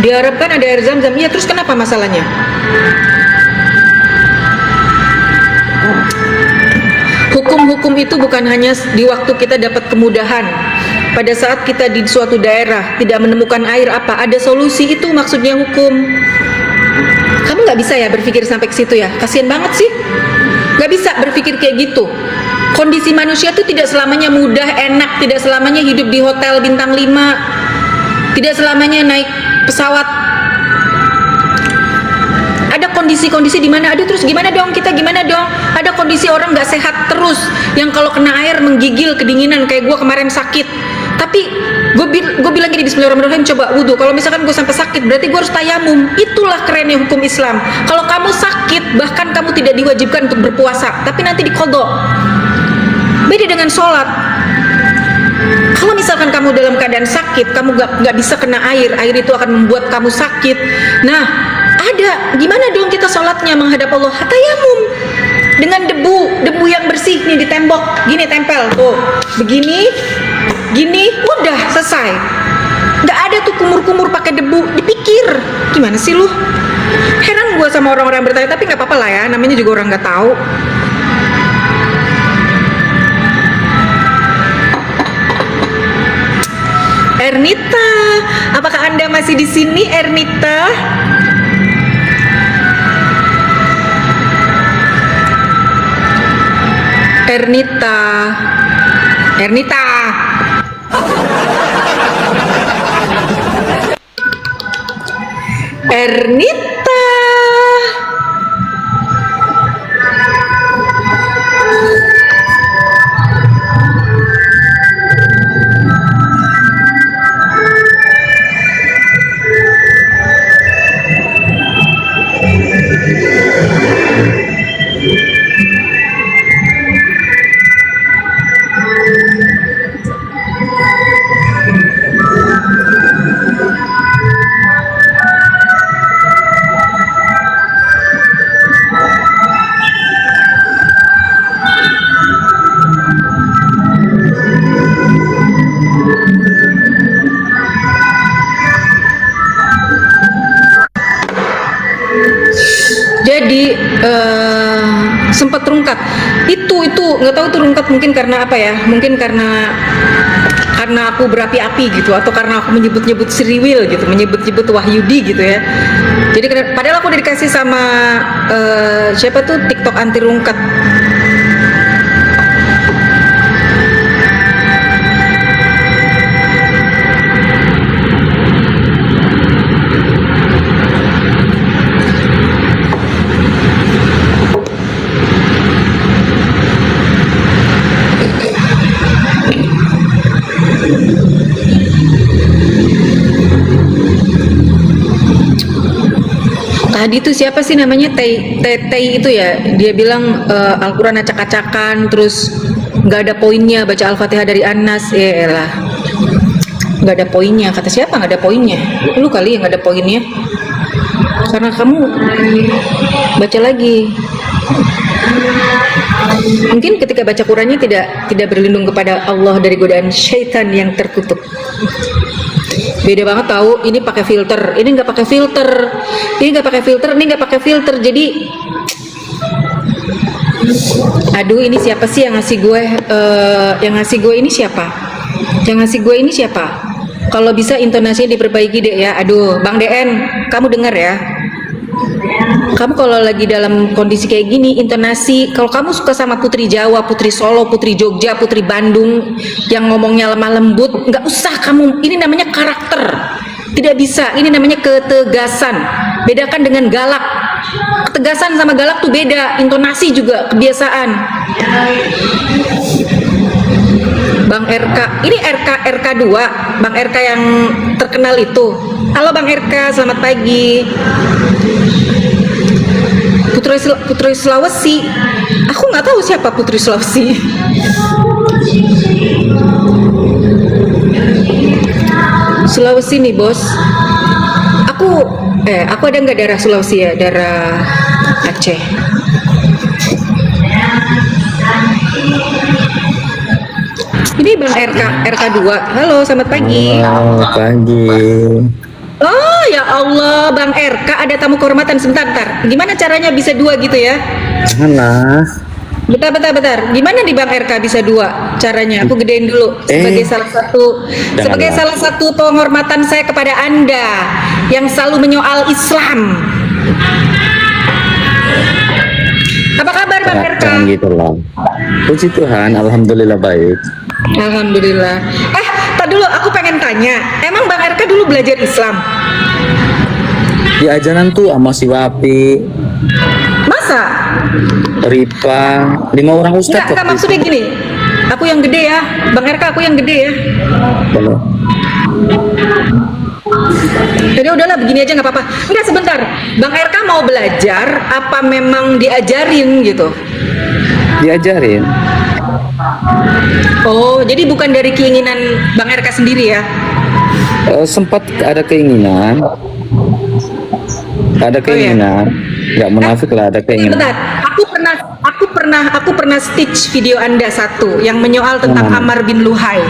Diharapkan ada air zam-zam. Iya, terus kenapa masalahnya? Hukum-hukum itu bukan hanya di waktu kita dapat kemudahan. Pada saat kita di suatu daerah tidak menemukan air apa, ada solusi, itu maksudnya hukum. Kamu nggak bisa ya berpikir sampai ke situ ya? Kasian banget sih. Nggak bisa berpikir kayak gitu. Kondisi manusia itu tidak selamanya mudah, enak, tidak selamanya hidup di hotel bintang 5, tidak selamanya naik pesawat. Ada kondisi-kondisi di mana, aduh terus gimana dong kita, gimana dong? Ada kondisi orang nggak sehat terus, yang kalau kena air menggigil, kedinginan, kayak gue kemarin sakit. Tapi gue bilang gini, bismillahirrahmanirrahim, coba wudhu. Kalau misalkan gue sampai sakit, berarti gue harus tayamum. Itulah kerennya hukum Islam. Kalau kamu sakit, bahkan kamu tidak diwajibkan untuk berpuasa, tapi nanti diqadha. Beda dengan sholat. Kalau misalkan kamu dalam keadaan sakit, kamu nggak bisa kena air itu akan membuat kamu sakit. Nah, ada gimana dong kita sholatnya menghadap Allah? Tayamum dengan debu yang bersih nih di tembok, gini tempel tuh, begini, gini, udah selesai. Nggak ada tuh kumur-kumur pakai debu. Dipikir gimana sih lu? Heran gue sama orang-orang yang bertanya, tapi nggak apa-apa lah ya, namanya juga orang nggak tahu. Ernita, apakah Anda masih di sini, Ernita? Ernita. Jadi sempat rungkat. Itu nggak tahu tuh rungkat mungkin karena apa ya? Mungkin karena aku berapi-api gitu, atau karena aku menyebut-nyebut Sriwil gitu, menyebut-nyebut Wahyudi gitu ya. Jadi padahal aku udah dikasih sama siapa tuh TikTok anti rungkat. Tadi itu siapa sih namanya, Tei itu ya, dia bilang Al-Quran acak-acakan, terus nggak ada poinnya, baca Al-Fatihah dari Anas. Lah, nggak ada poinnya. Kata siapa nggak ada poinnya? Lu kali yang nggak ada poinnya, karena kamu baca lagi. Mungkin ketika baca Qurannya tidak berlindung kepada Allah dari godaan syaitan yang terkutuk. Beda banget tahu, ini pakai filter, ini nggak pakai filter, ini nggak pakai filter, ini nggak pakai filter. Jadi aduh, ini siapa sih yang ngasih gue yang ngasih gue ini siapa, yang ngasih gue ini siapa? Kalau bisa intonasinya diperbaiki deh ya. Aduh, Bang DN, kamu dengar ya, kamu kalau lagi dalam kondisi kayak gini, intonasi, kalau kamu suka sama putri Jawa, putri Solo, putri Jogja, putri Bandung yang ngomongnya lemah lembut, nggak usah kamu, ini namanya karakter, tidak bisa, ini namanya ketegasan. Bedakan dengan galak. Ketegasan sama galak tuh beda, intonasi juga kebiasaan. Bang RK, ini RK 2, Bang RK yang terkenal itu. Halo Bang RK, selamat pagi. Putri Sulawesi, aku nggak tahu siapa Putri Sulawesi. Sulawesi nih bos, aku ada nggak darah Sulawesi ya, darah Aceh. Ini Bang RK 2. Halo, selamat pagi. Selamat pagi. Oh ya Allah, Bang RK ada tamu kehormatan. Sebentar. Gimana caranya bisa 2 gitu ya? Mana? Bentar. Gimana nih Bang RK bisa 2 caranya? Aku gedein dulu sebagai salah satu penghormatan saya kepada Anda yang selalu menyoal Islam. Apa kabar Bang RK? Jangan gitu lah. Puji Tuhan, alhamdulillah baik. Alhamdulillah. Tak dulu, aku pengen tanya, emang Bang RK dulu belajar Islam? Di ajaran tuh sama si Wapi, Masa? Ripa, 5 orang ustadz. Enggak, maksudnya gini, aku yang gede ya, Bang RK aku yang gede ya. Boleh. Jadi udahlah, begini aja nggak apa-apa. Enggak, sebentar, Bang RK mau belajar apa memang diajarin gitu? Diajarin. Oh, jadi bukan dari keinginan Bang RK sendiri ya? Sempat ada keinginan. Nggak munafik lah, ada keinginan. Bentar, aku pernah stitch video Anda satu yang menyoal tentang Ammar bin Luhai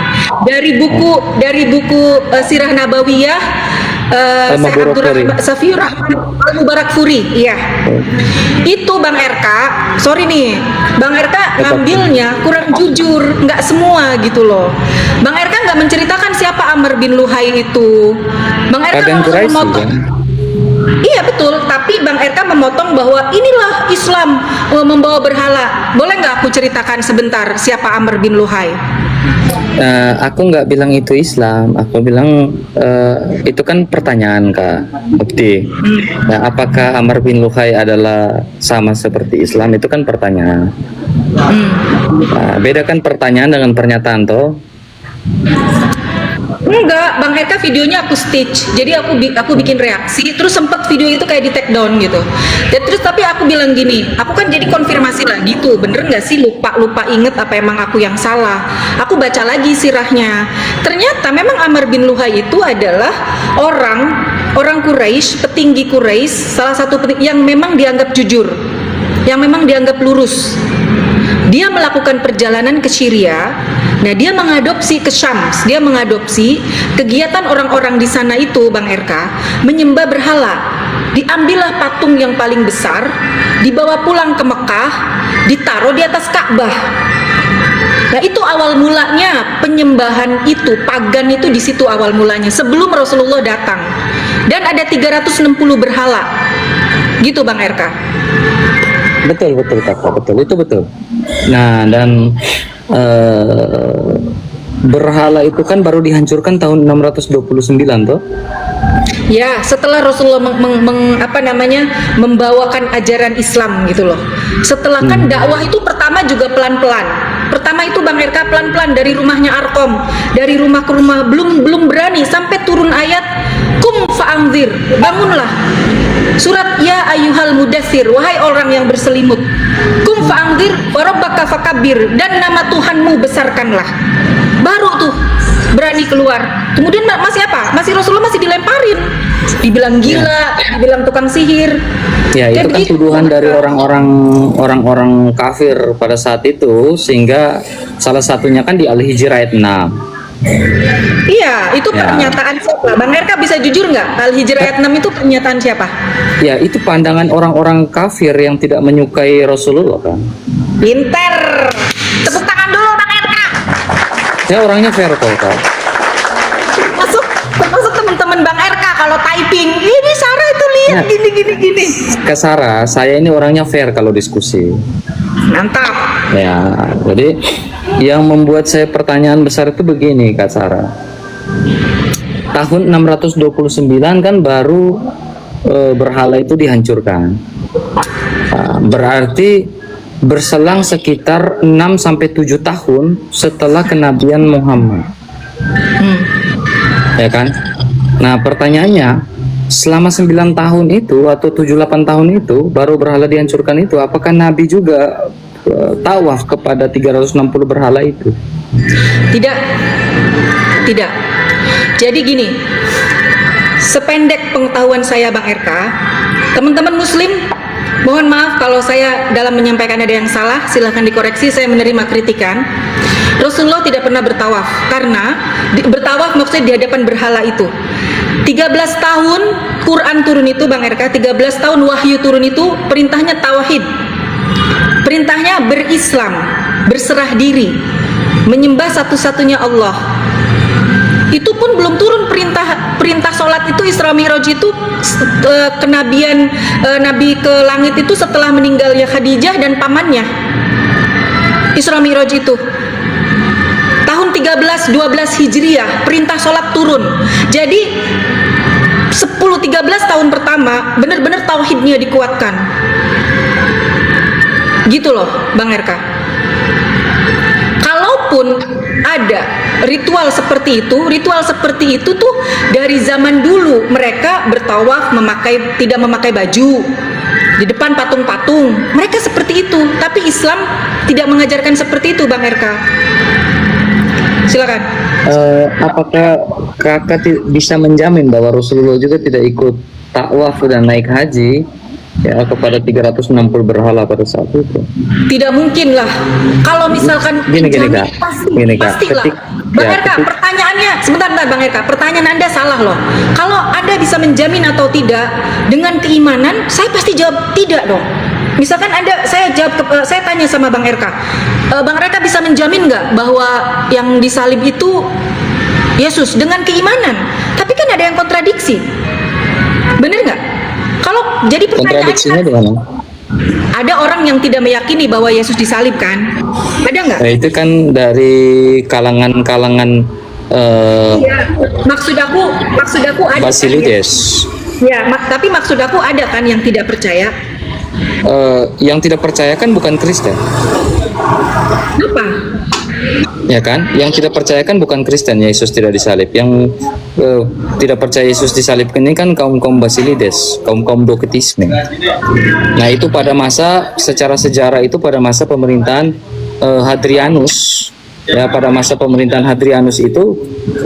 dari buku Sirah Nabawiyah Safiur Al-Mubarak Furi. Iya. Itu Bang RK, sorry nih, Bang RK ngambilnya kurang jujur, nggak semua gitu loh. Bang RK nggak menceritakan siapa Ammar bin Luhai itu. Bang RK langsung memotong. Iya betul, tapi Bang RK memotong bahwa inilah Islam membawa berhala. Boleh nggak aku ceritakan sebentar siapa Ammar bin Luhai? Aku nggak bilang itu Islam, aku bilang itu kan pertanyaan Kak Bukti. Nah, apakah Ammar bin Luhai adalah sama seperti Islam, itu kan pertanyaan. Beda kan pertanyaan dengan pernyataan toh. Enggak, Bang RK videonya aku stitch, jadi aku bikin reaksi, terus sempet video itu kayak di take down gitu. Dan terus tapi aku bilang gini, aku kan jadi konfirmasi lagi tuh, bener nggak sih, lupa inget apa emang aku yang salah. Aku baca lagi sirahnya, ternyata memang Ammar bin Luhai itu adalah orang Quraisy, petinggi Quraisy, salah satu yang memang dianggap jujur, yang memang dianggap lurus. Dia melakukan perjalanan ke Syria. Nah, dia mengadopsi ke Syams, dia mengadopsi kegiatan orang-orang di sana itu, Bang RK, menyembah berhala. Diambillah patung yang paling besar, dibawa pulang ke Mekah, ditaruh di atas Ka'bah. Nah, itu awal mulanya penyembahan itu, pagan itu di situ awal mulanya, sebelum Rasulullah datang. Dan ada 360 berhala. Gitu, Bang RK. Betul Kakak, betul, itu betul. Nah, dan berhala itu kan baru dihancurkan tahun 629 toh? Ya, setelah Rasulullah membawakan ajaran Islam gitu loh. Setelah kan dakwah itu pertama juga pelan-pelan. Pertama itu Bang RK pelan-pelan dari rumahnya Arkom, dari rumah ke rumah, belum berani sampai turun ayat kum fa'anzir, bangunlah. Surat Ya Ayyuhal Mudaththir, wahai orang yang berselimut. Kum fa'anzir wa rabbaka fakabbir, dan nama Tuhanmu besarkanlah. Baru tuh berani keluar. Kemudian masih apa? Masih Rasulullah masih dilemparin. Dibilang gila, dibilang tukang sihir. Ya, itu kan begitu. tuduhan dari orang-orang kafir pada saat itu, sehingga salah satunya kan di Al-Hijr ayat 6. Iya, itu Ya. pernyataan siapa? Bang Erka bisa jujur nggak? Al-Hijr ayat 6 itu pernyataan siapa? Ya, itu pandangan orang-orang kafir yang tidak menyukai Rasulullah kan. Pinter. Tepuk tangan dulu Bang Erka. Saya orangnya fair kok, Kak. Termasuk teman-teman Bang Erka kalau typing, ini Sarah itu lihat Ya. gini. Kak Sarah, saya ini orangnya fair kalau diskusi. Mantap. Ya, jadi yang membuat saya pertanyaan besar itu begini, Kak Sarah. Tahun 629 kan baru berhala itu dihancurkan. Nah, berarti berselang sekitar 6 sampai 7 tahun setelah kenabian Muhammad. Ya kan? Nah, pertanyaannya, selama 9 tahun itu atau 7-8 tahun itu baru berhala dihancurkan itu, apakah Nabi juga tawaf kepada 360 berhala itu? Tidak. Jadi gini, sependek pengetahuan saya Bang Erka, teman-teman muslim, mohon maaf kalau saya dalam menyampaikan ada yang salah, silahkan dikoreksi, saya menerima kritikan. Rasulullah tidak pernah bertawaf, karena bertawaf maksudnya di hadapan berhala itu. 13 tahun Quran turun itu Bang Erka, 13 tahun wahyu turun itu, perintahnya tauhid. Perintahnya berislam, berserah diri, menyembah satu-satunya Allah. Itu pun belum turun perintah sholat itu, Isra Mi'raj itu, kenabian Nabi ke langit itu setelah meninggalnya Khadijah dan pamannya. Isra Mi'raj itu tahun 13-12 Hijriah perintah sholat turun. Jadi 10-13 tahun pertama benar-benar tauhidnya dikuatkan. Gitu loh Bang Erka. Kalaupun ada ritual seperti itu tuh dari zaman dulu mereka bertawaf tidak memakai baju di depan patung-patung. Mereka seperti itu, tapi Islam tidak mengajarkan seperti itu Bang Erka. Silakan. Apakah kakak bisa menjamin bahwa Rasulullah juga tidak ikut takwaf dan naik haji ya kepada 360 berhala pada saat itu? Tidak mungkin lah. Kalau misalkan Gini, jamin, Kak. pastilah. Bang Erka, pertanyaannya sebentar Bang Erka, pertanyaan Anda salah loh. Kalau Anda bisa menjamin atau tidak dengan keimanan, saya pasti jawab tidak dong. Misalkan saya tanya sama Bang Erka, Bang Erka bisa menjamin nggak bahwa yang disalib itu Yesus dengan keimanan? Tapi kan ada yang kontradiksi, bener nggak? Kalau jadi Kontradiksinya di mana? ada orang yang tidak meyakini bahwa Yesus disalib kan? Ada nggak? Nah, itu kan dari kalangan Ya, maksud aku ada. Basilides. Ya, tapi maksud aku ada kan yang tidak percaya? Yang tidak percaya kan bukan Kristen, Apa? ya kan? Yang tidak percaya kan bukan Kristen, Yesus tidak disalib. Yang tidak percaya Yesus disalib ini kan kaum Basilides, kaum Doketisme. Nah, itu pada masa, secara sejarah itu pada masa pemerintahan Hadrianus. Ya, pada masa pemerintahan Hadrianus itu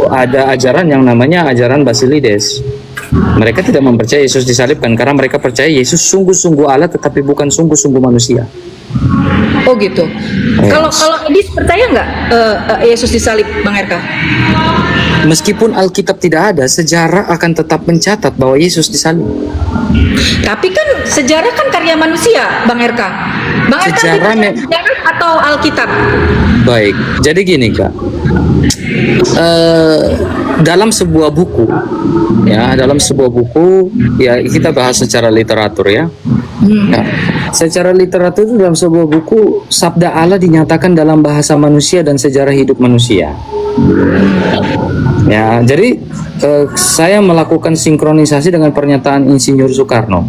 ada ajaran yang namanya ajaran Basilides. Mereka tidak mempercayai Yesus disalibkan karena mereka percaya Yesus sungguh-sungguh Allah tetapi bukan sungguh-sungguh manusia. Oh gitu. Yes. Kalau Edis percaya nggak Yesus disalib, Bang Erka? Meskipun Alkitab tidak ada, sejarah akan tetap mencatat bahwa Yesus disalib. Tapi kan sejarah kan karya manusia, Bang Erka. Bang Erka percaya sejarah atau Alkitab? Baik, jadi gini Kak. Dalam sebuah buku, ya kita bahas secara literatur ya. Nah, secara literatur dalam sebuah buku, sabda Allah dinyatakan dalam bahasa manusia dan sejarah hidup manusia. Ya, jadi saya melakukan sinkronisasi dengan pernyataan Insinyur Soekarno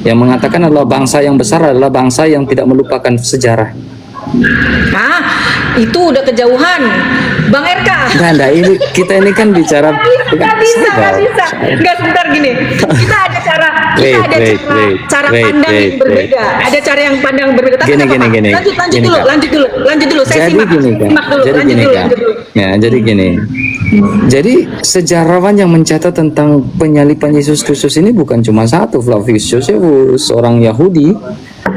yang mengatakan adalah bangsa yang besar adalah bangsa yang tidak melupakan sejarah. Nah, itu udah kejauhan, Bang Erka. Nah, kita ini kan bicara Nggak bisa. Nggak, sebentar gini. Kita ada cara Wait, ada wait, wait, cara wait, pandang wait, yang berbeda. Ada cara yang pandang berbeda. Tapi Gini, nggak apa-apa. gini. Lanjut Gini, dulu, Kak. lanjut dulu. Saya Jadi simak, gini kan, simak dulu, jadi lanjut gini dulu, kan, lanjut dulu. ya jadi gini. Jadi sejarawan yang mencatat tentang penyalipan Yesus Kristus ini bukan cuma satu, Flavius Josephus, orang Yahudi,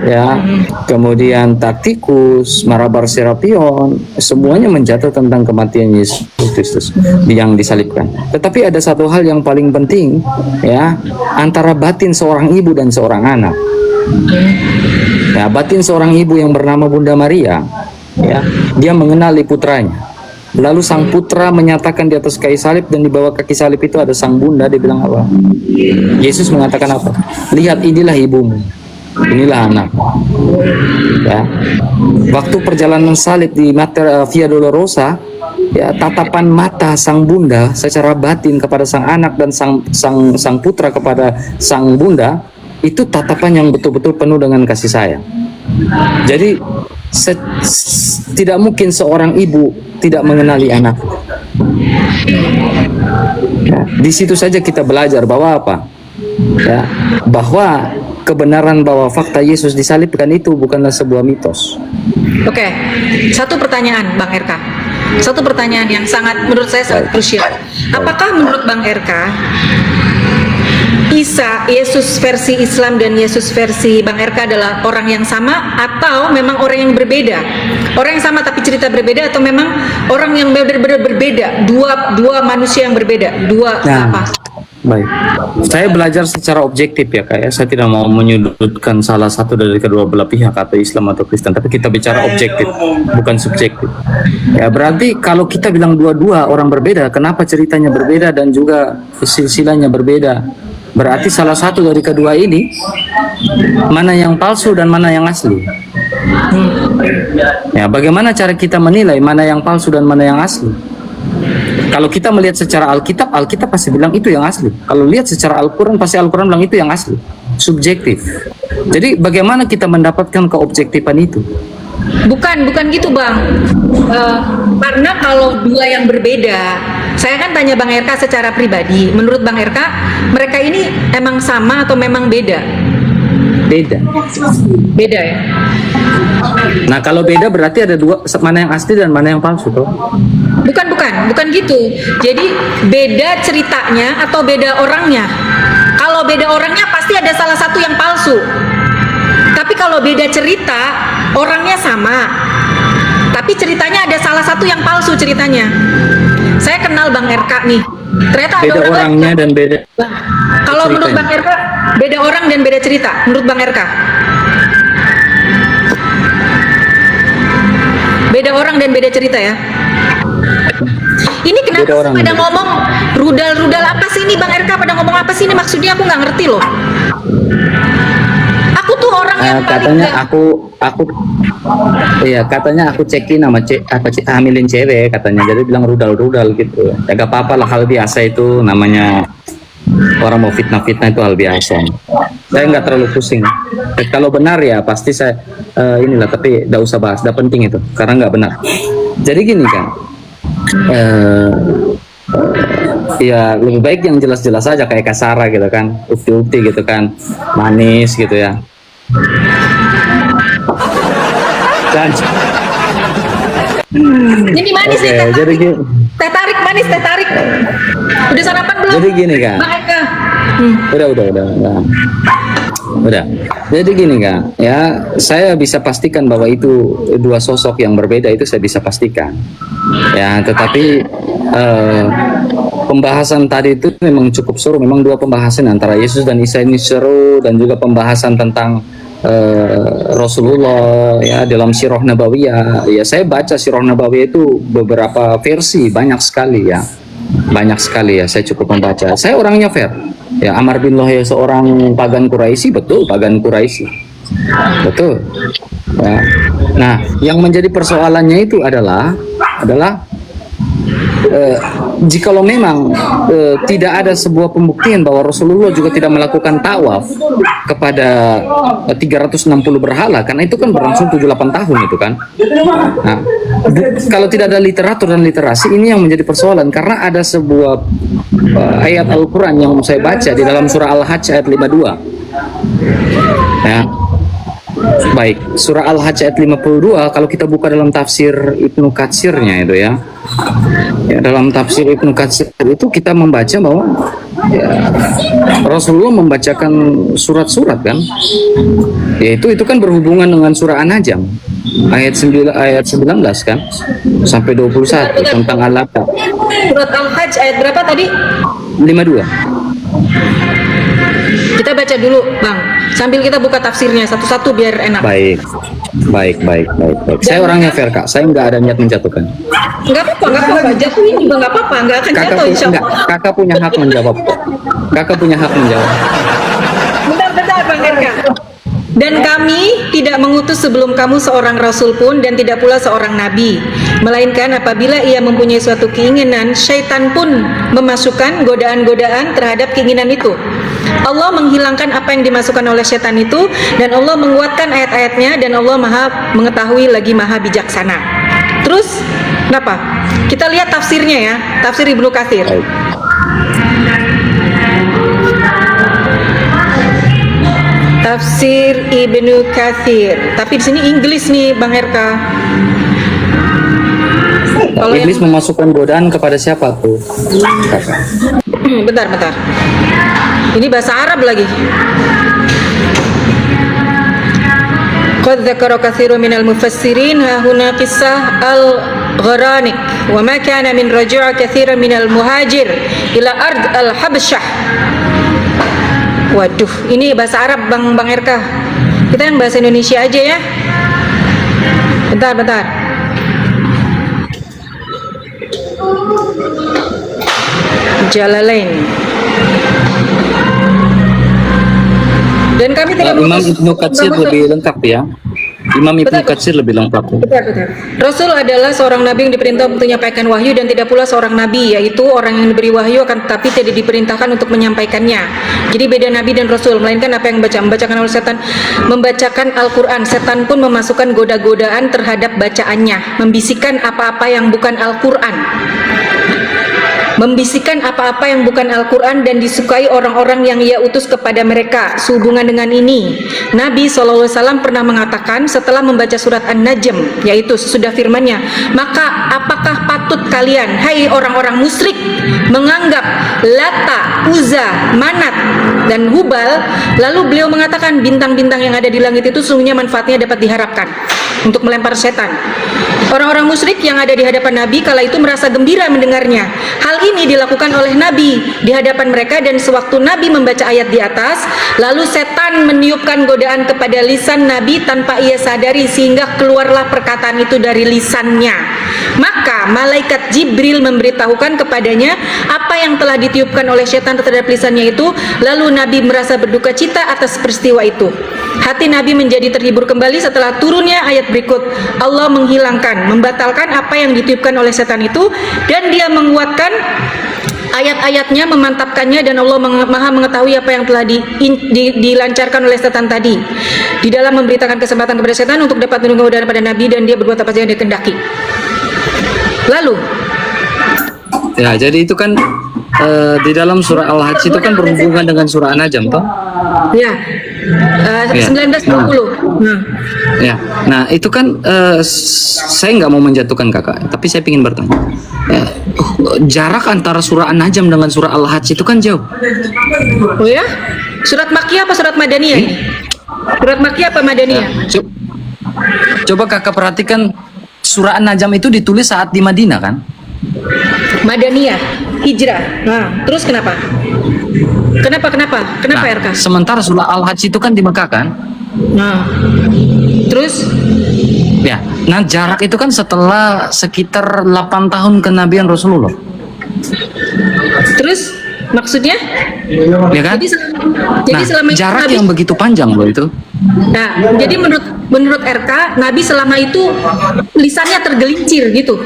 ya, kemudian Tacitus, Marabar Serapion, semuanya mencatat tentang kematian Yesus Kristus yang disalibkan. Tetapi ada satu hal yang paling penting, ya, antara batin seorang ibu dan seorang anak. Ya, batin seorang ibu yang bernama Bunda Maria, ya, dia mengenali putranya. Lalu sang putra menyatakan di atas kayu salib, dan di bawah kaki salib itu ada sang bunda. Dia bilang apa? Yesus mengatakan apa? Lihat, inilah ibumu, inilah anak. Ya, waktu perjalanan salib di Via Dolorosa, ya, tatapan mata sang bunda secara batin kepada sang anak dan sang putra kepada sang bunda itu tatapan yang betul-betul penuh dengan kasih sayang. Jadi tidak mungkin seorang ibu tidak mengenali anak. Ya, di situ saja kita belajar bahwa apa? Ya, bahwa kebenaran bahwa fakta Yesus disalibkan itu bukanlah sebuah mitos. Oke, satu pertanyaan Bang RK. Satu pertanyaan yang menurut saya sangat krusial. Apakah menurut Bang RK Isa, Yesus versi Islam dan Yesus versi Bang RK adalah orang yang sama, atau memang orang yang berbeda? Orang yang sama tapi cerita berbeda, atau memang orang yang berbeda, dua manusia yang berbeda, dua apa? Baik, saya belajar secara objektif ya Kak ya. Saya tidak mau menyudutkan salah satu dari kedua belah pihak, atau Islam atau Kristen, tapi kita bicara objektif, bukan subjektif. Ya, berarti kalau kita bilang dua-dua orang berbeda, kenapa ceritanya berbeda dan juga silsilahnya berbeda? Berarti salah satu dari kedua ini mana yang palsu dan mana yang asli. Ya, bagaimana cara kita menilai mana yang palsu dan mana yang asli? Kalau kita melihat secara Alkitab, Alkitab pasti bilang itu yang asli. Kalau lihat secara Al-Quran, pasti Al-Quran bilang itu yang asli. Subjektif. Jadi bagaimana kita mendapatkan keobjektifan itu? Bukan gitu Bang. Karena kalau dua yang berbeda, saya kan tanya Bang RK secara pribadi. Menurut Bang RK, mereka ini emang sama atau memang beda? Beda. Beda ya? Nah, kalau beda berarti ada dua, mana yang asli dan mana yang palsu toh? Bukan gitu. Jadi beda ceritanya atau beda orangnya? Kalau beda orangnya pasti ada salah satu yang palsu. Tapi kalau beda cerita, orangnya sama, tapi ceritanya ada salah satu yang palsu ceritanya. Saya kenal Bang RK nih. Ternyata ada Beda orang orangnya dan beda. Kalau menurut Bang RK, beda orang dan beda cerita. Menurut Bang RK, beda orang dan beda cerita ya. Ini kenapa Beda orang, pada beda. ngomong rudal apa sih ini Bang RK? Pada ngomong apa sih ini? Maksudnya aku nggak ngerti loh. Aku tuh orang yang paling Katanya nggak- katanya aku cekin sama hamilin cewek katanya, jadi bilang rudal gitu ya. Gak apa-apa lah, hal biasa itu, namanya orang mau fitnah itu hal biasa. Saya nggak terlalu pusing. Kalau benar ya pasti saya inilah, tapi nggak usah bahas, nggak penting itu karena nggak benar. Jadi gini kan, ya lebih baik yang jelas-jelas aja kayak Kasara gitu kan, ukti-ukti gitu kan, manis gitu ya. Dan Ini manis Oke, nih, teh jadi tarik. gini. Teh tarik manis, teh tarik. Udah sarapan belum? Jadi gini kan. Bang Eka. Udah. Jadi gini kan, ya saya bisa pastikan bahwa itu dua sosok yang berbeda, itu saya bisa pastikan. Ya, tetapi pembahasan tadi itu memang cukup seru. Memang dua pembahasan antara Yesus dan Isa ini seru, dan juga pembahasan tentang Rasulullah ya dalam Sirah Nabawiyah. Ya, saya baca Sirah Nabawiyah itu beberapa versi, banyak sekali ya. Saya cukup membaca. Saya orangnya fair. Ya, Amr bin Luhai seorang pagan Quraisy, betul, pagan Quraisy. Betul. Ya. Nah, yang menjadi persoalannya itu adalah jikalau memang tidak ada sebuah pembuktian bahwa Rasulullah juga tidak melakukan tawaf kepada 360 berhala, karena itu kan berlangsung 7-8 tahun itu kan. Nah, kalau tidak ada literatur dan literasi, ini yang menjadi persoalan, karena ada sebuah ayat Al-Quran yang saya baca di dalam surah Al-Hajj ayat 52. Ya. Baik, surah Al-Hajj ayat 52, kalau kita buka dalam tafsir Ibnu Katsirnya itu ya. Ya, dalam tafsir Ibnu Katsir itu kita membaca bahwa ya, Rasulullah membacakan surat-surat kan. Yaitu itu kan berhubungan dengan surah An-Najm ayat 19 kan sampai 21 tentang Al-Lata. Surat Al-Hajj ayat berapa tadi? 52. Kita baca dulu, Bang. Sambil kita buka tafsirnya satu-satu biar enak. Baik. Saya orangnya fair, Kak. Saya nggak ada niat menjatuhkan. Nggak apa-apa. Jatuhin juga nggak apa-apa. Nggak akan jatuh, insya Allah. Kakak punya hak menjawab. Kakak punya hak menjawab. Bentar, Bang Erka. Dan kami tidak mengutus sebelum kamu seorang rasul pun dan tidak pula seorang nabi, melainkan apabila ia mempunyai suatu keinginan, syaitan pun memasukkan godaan-godaan terhadap keinginan itu. Allah menghilangkan apa yang dimasukkan oleh syaitan itu, dan Allah menguatkan ayat-ayatnya, dan Allah maha mengetahui lagi maha bijaksana. Terus kenapa? Kita lihat tafsirnya ya, tafsir Ibnu Katsir. Tafsir Ibnu Katsir. Tapi di sini Inggris nih, Bang Erka. Kalau Iblis yang... memasukkan godaan kepada siapa tuh? bentar. Ini bahasa Arab lagi. Qad dzakara katsirun minal mufassirin ha huna qissah al-Gharanik wa ma kana min raji'a katsiran minal muhajir ila ard al-Habsyah. Waduh, ini bahasa Arab Bang Erka. Kita yang bahasa Indonesia aja ya. Bentar. Jalalain. Dan kami tidak Imam mengutus- Ibnu Katsir lebih lengkap ya. Imam Ibnu Betul. Katsir lebih lengkap. Betul. Rasul adalah seorang nabi yang diperintah untuk menyampaikan wahyu, dan tidak pula seorang nabi, yaitu orang yang diberi wahyu akan tetapi tidak diperintahkan untuk menyampaikannya. Jadi beda nabi dan rasul, melainkan apa yang membacakan oleh setan, membacakan Al-Quran. Setan pun memasukkan goda-godaan terhadap bacaannya, membisikkan apa-apa yang bukan Al-Quran. Membisikkan apa-apa yang bukan Al-Quran dan disukai orang-orang yang ia utus kepada mereka. Sehubungan dengan ini, Nabi SAW pernah mengatakan setelah membaca surat An-Najm, yaitu sesudah firman-Nya, maka apakah patut kalian, hai orang-orang musyrik, menganggap Lata, Uzza, Manat, dan Hubal? Lalu beliau mengatakan bintang-bintang yang ada di langit itu sungguhnya manfaatnya dapat diharapkan untuk melempar setan. Orang-orang musyrik yang ada di hadapan Nabi kala itu merasa gembira mendengarnya. Hal ini dilakukan oleh Nabi di hadapan mereka, dan sewaktu Nabi membaca ayat di atas, lalu setan meniupkan godaan kepada lisan Nabi tanpa ia sadari, sehingga keluarlah perkataan itu dari lisannya. Maka malaikat Jibril memberitahukan kepadanya apa yang telah ditiupkan oleh setan terhadap lisannya itu. Lalu Nabi merasa berduka cita atas peristiwa itu. Hati Nabi menjadi terhibur kembali setelah turunnya ayat berikut. Allah menghilangkan, membatalkan apa yang ditiupkan oleh setan itu, dan dia menguatkan ayat-ayatnya, memantapkannya, dan Allah maha mengetahui apa yang telah dilancarkan oleh setan tadi di dalam memberitakan kesempatan kepada setan untuk dapat menunggu godaan pada Nabi, dan dia berbuat apa saja yang dia kehendaki. Lalu Ya, jadi itu kan di dalam surah Al-Hajj itu kan berhubungan dengan surah An-Najm toh? ya, 1920. Ya, nah itu kan saya nggak mau menjatuhkan kakak, tapi saya ingin bertanya. Jarak antara surah An-Najm dengan surah Al-Hajj itu kan jauh. Oh ya? Surat Makkiyah apa surat Madaniyah ini? Surat Makkiyah apa Madaniyah? Coba kakak perhatikan, surah An-Najm itu ditulis saat di Madinah kan? Madaniyah, hijrah. Nah, terus kenapa? Kenapa RK? Sementara surah Al-Hajj itu kan di Mekah kan? Nah, terus? Ya, nah jarak itu kan setelah sekitar 8 tahun kenabian Rasulullah. Terus maksudnya? Ya kan? Jadi selama itu jarak Nabi, yang begitu panjang loh itu. Nah, jadi menurut RK, Nabi selama itu lisannya tergelincir gitu.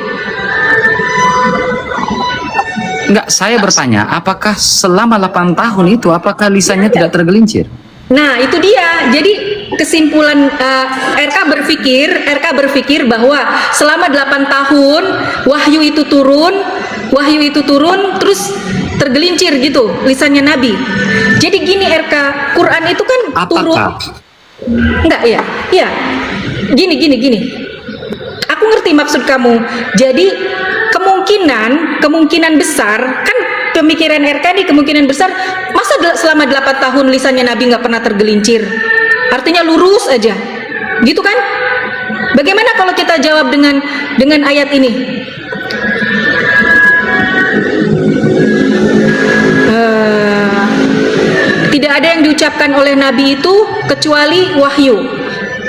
Enggak, saya bertanya, apakah selama 8 tahun itu apakah lisannya tidak tergelincir? Nah, itu dia. Jadi kesimpulan RK berpikir bahwa selama 8 tahun wahyu itu turun terus tergelincir gitu lisannya Nabi. Jadi gini RK, Quran itu kan turun. Apakah? Enggak ya? Iya. Gini. Aku ngerti maksud kamu. Jadi kemungkinan besar kan, pemikiran RK nih, kemungkinan besar masa selama 8 tahun lisannya Nabi nggak pernah tergelincir, artinya lurus aja gitu kan. Bagaimana kalau kita jawab dengan ayat ini? Tidak ada yang diucapkan oleh Nabi itu kecuali wahyu.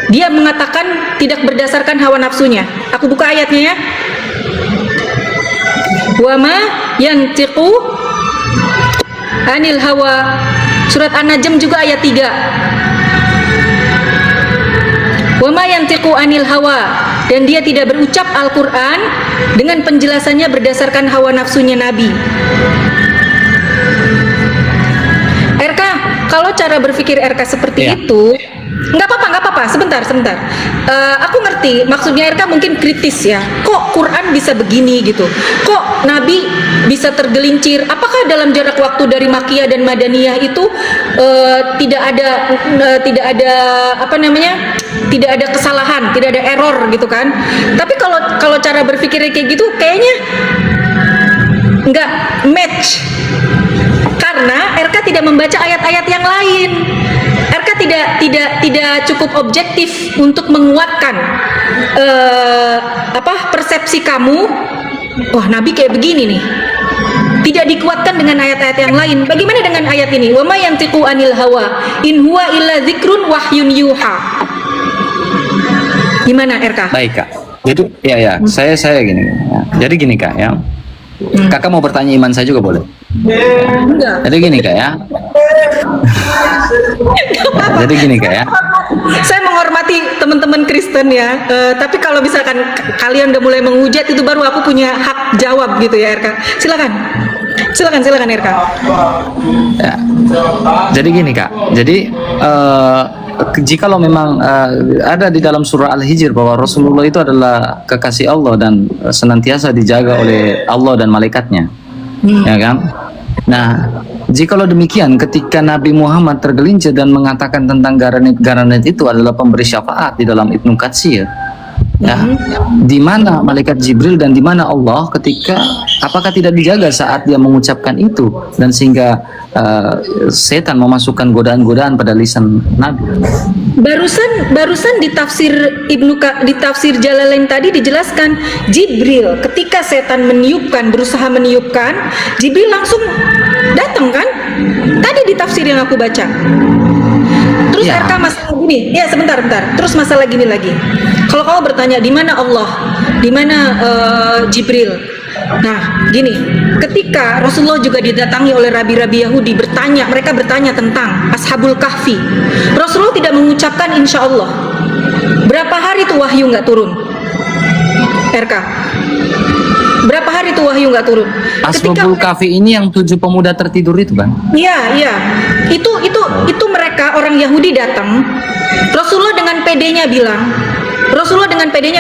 Dia mengatakan tidak berdasarkan hawa nafsunya. Aku buka ayatnya ya. Wa ma yantiqu anil hawa, surat An-Najm juga ayat 3. Wa ma yantiqu anil hawa, dan dia tidak berucap Al-Quran dengan penjelasannya berdasarkan hawa nafsunya Nabi. RK, kalau cara berpikir RK seperti itu, nggak apa-apa, sebentar. Aku ngerti maksudnya RK mungkin kritis ya. Kok Quran bisa begini gitu? Kok Nabi bisa tergelincir? Apakah dalam jarak waktu dari Makkiyah dan Madaniyah itu tidak ada kesalahan, tidak ada error gitu kan? Tapi kalau cara berpikirnya kayak gitu, kayaknya nggak match. Karena RK tidak membaca ayat-ayat yang lain. RK tidak cukup objektif untuk menguatkan persepsi kamu. Wah, Nabi kayak begini nih. Tidak dikuatkan dengan ayat-ayat yang lain. Bagaimana dengan ayat ini? Wa ma yantiqu anil hawa in huwa illa dzikrun wahyun yuha. Gimana RK? Baik Kak. Jadi saya gini. Ya. Jadi gini Kak ya. Kakak mau bertanya iman saya juga boleh. Enggak. Jadi gini Kak ya. Jadi gini Kak ya. Saya menghormati teman-teman Kristen ya, tapi kalau misalkan kalian udah mulai menghujat, itu baru aku punya hak jawab gitu ya RK. Silakan RK. Ya. Jadi gini Kak. Jadi jikalau memang ada di dalam surah Al-Hijr bahwa Rasulullah itu adalah kekasih Allah dan senantiasa dijaga oleh Allah dan malaikatnya, ya kan? Nah, jikalau demikian, ketika Nabi Muhammad tergelincir dan mengatakan tentang garanet itu adalah pemberi syafaat di dalam Ibnu Katsir, ya, di mana malaikat Jibril dan di mana Allah, ketika apakah tidak dijaga saat dia mengucapkan itu, dan sehingga setan memasukkan godaan-godaan pada lisan Nabi. Barusan di tafsir Jalalain tadi dijelaskan, Jibril ketika setan berusaha meniupkan, Jibril langsung datang kan? Tadi di tafsir yang aku baca. Terus Ya. RK masalah gini, ya sebentar. Terus masalah gini lagi. Kalau kamu bertanya di mana Allah, di mana Jibril. Nah, gini, ketika Rasulullah juga didatangi oleh rabi-rabi Yahudi, mereka bertanya tentang Ashabul Kahfi. Rasulullah tidak mengucapkan insya Allah. Berapa hari itu wahyu nggak turun? RK. Berapa hari itu wahyu nggak turun? Ashabul Kahfi ini yang 7 pemuda tertidur itu kan? Iya. Itu mereka orang Yahudi datang. Rasulullah dengan pedenya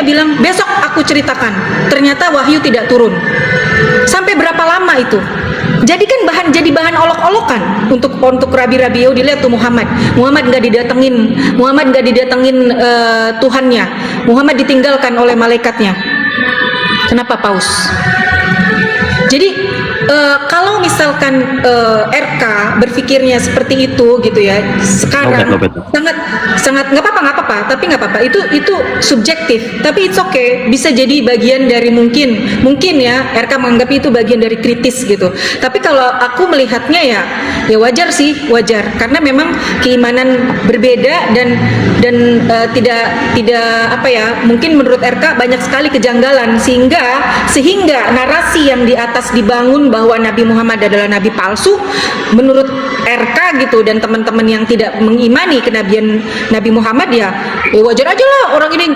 bilang, besok aku ceritakan. Ternyata wahyu tidak turun. Sampai berapa lama itu? Jadi kan jadi bahan olok-olokan untuk rabi-rabi Yahudi. Lihat tuh Muhammad nggak didatengin Tuhannya. Muhammad ditinggalkan oleh malaikatnya. Kenapa paus? Jadi kalau misalkan RK berpikirnya seperti itu gitu ya, sekarang sangat nggak apa-apa, tapi nggak apa-apa, itu subjektif, tapi it's okay, bisa jadi bagian dari mungkin ya RK menganggap itu bagian dari kritis gitu. Tapi kalau aku melihatnya ya wajar karena memang keimanan berbeda dan tidak mungkin menurut RK banyak sekali kejanggalan sehingga narasi yang di atas dibangun bahwa Nabi Muhammad adalah nabi palsu menurut RK gitu, dan teman-teman yang tidak mengimani kenabian Nabi Muhammad ya wajar aja lah orang ini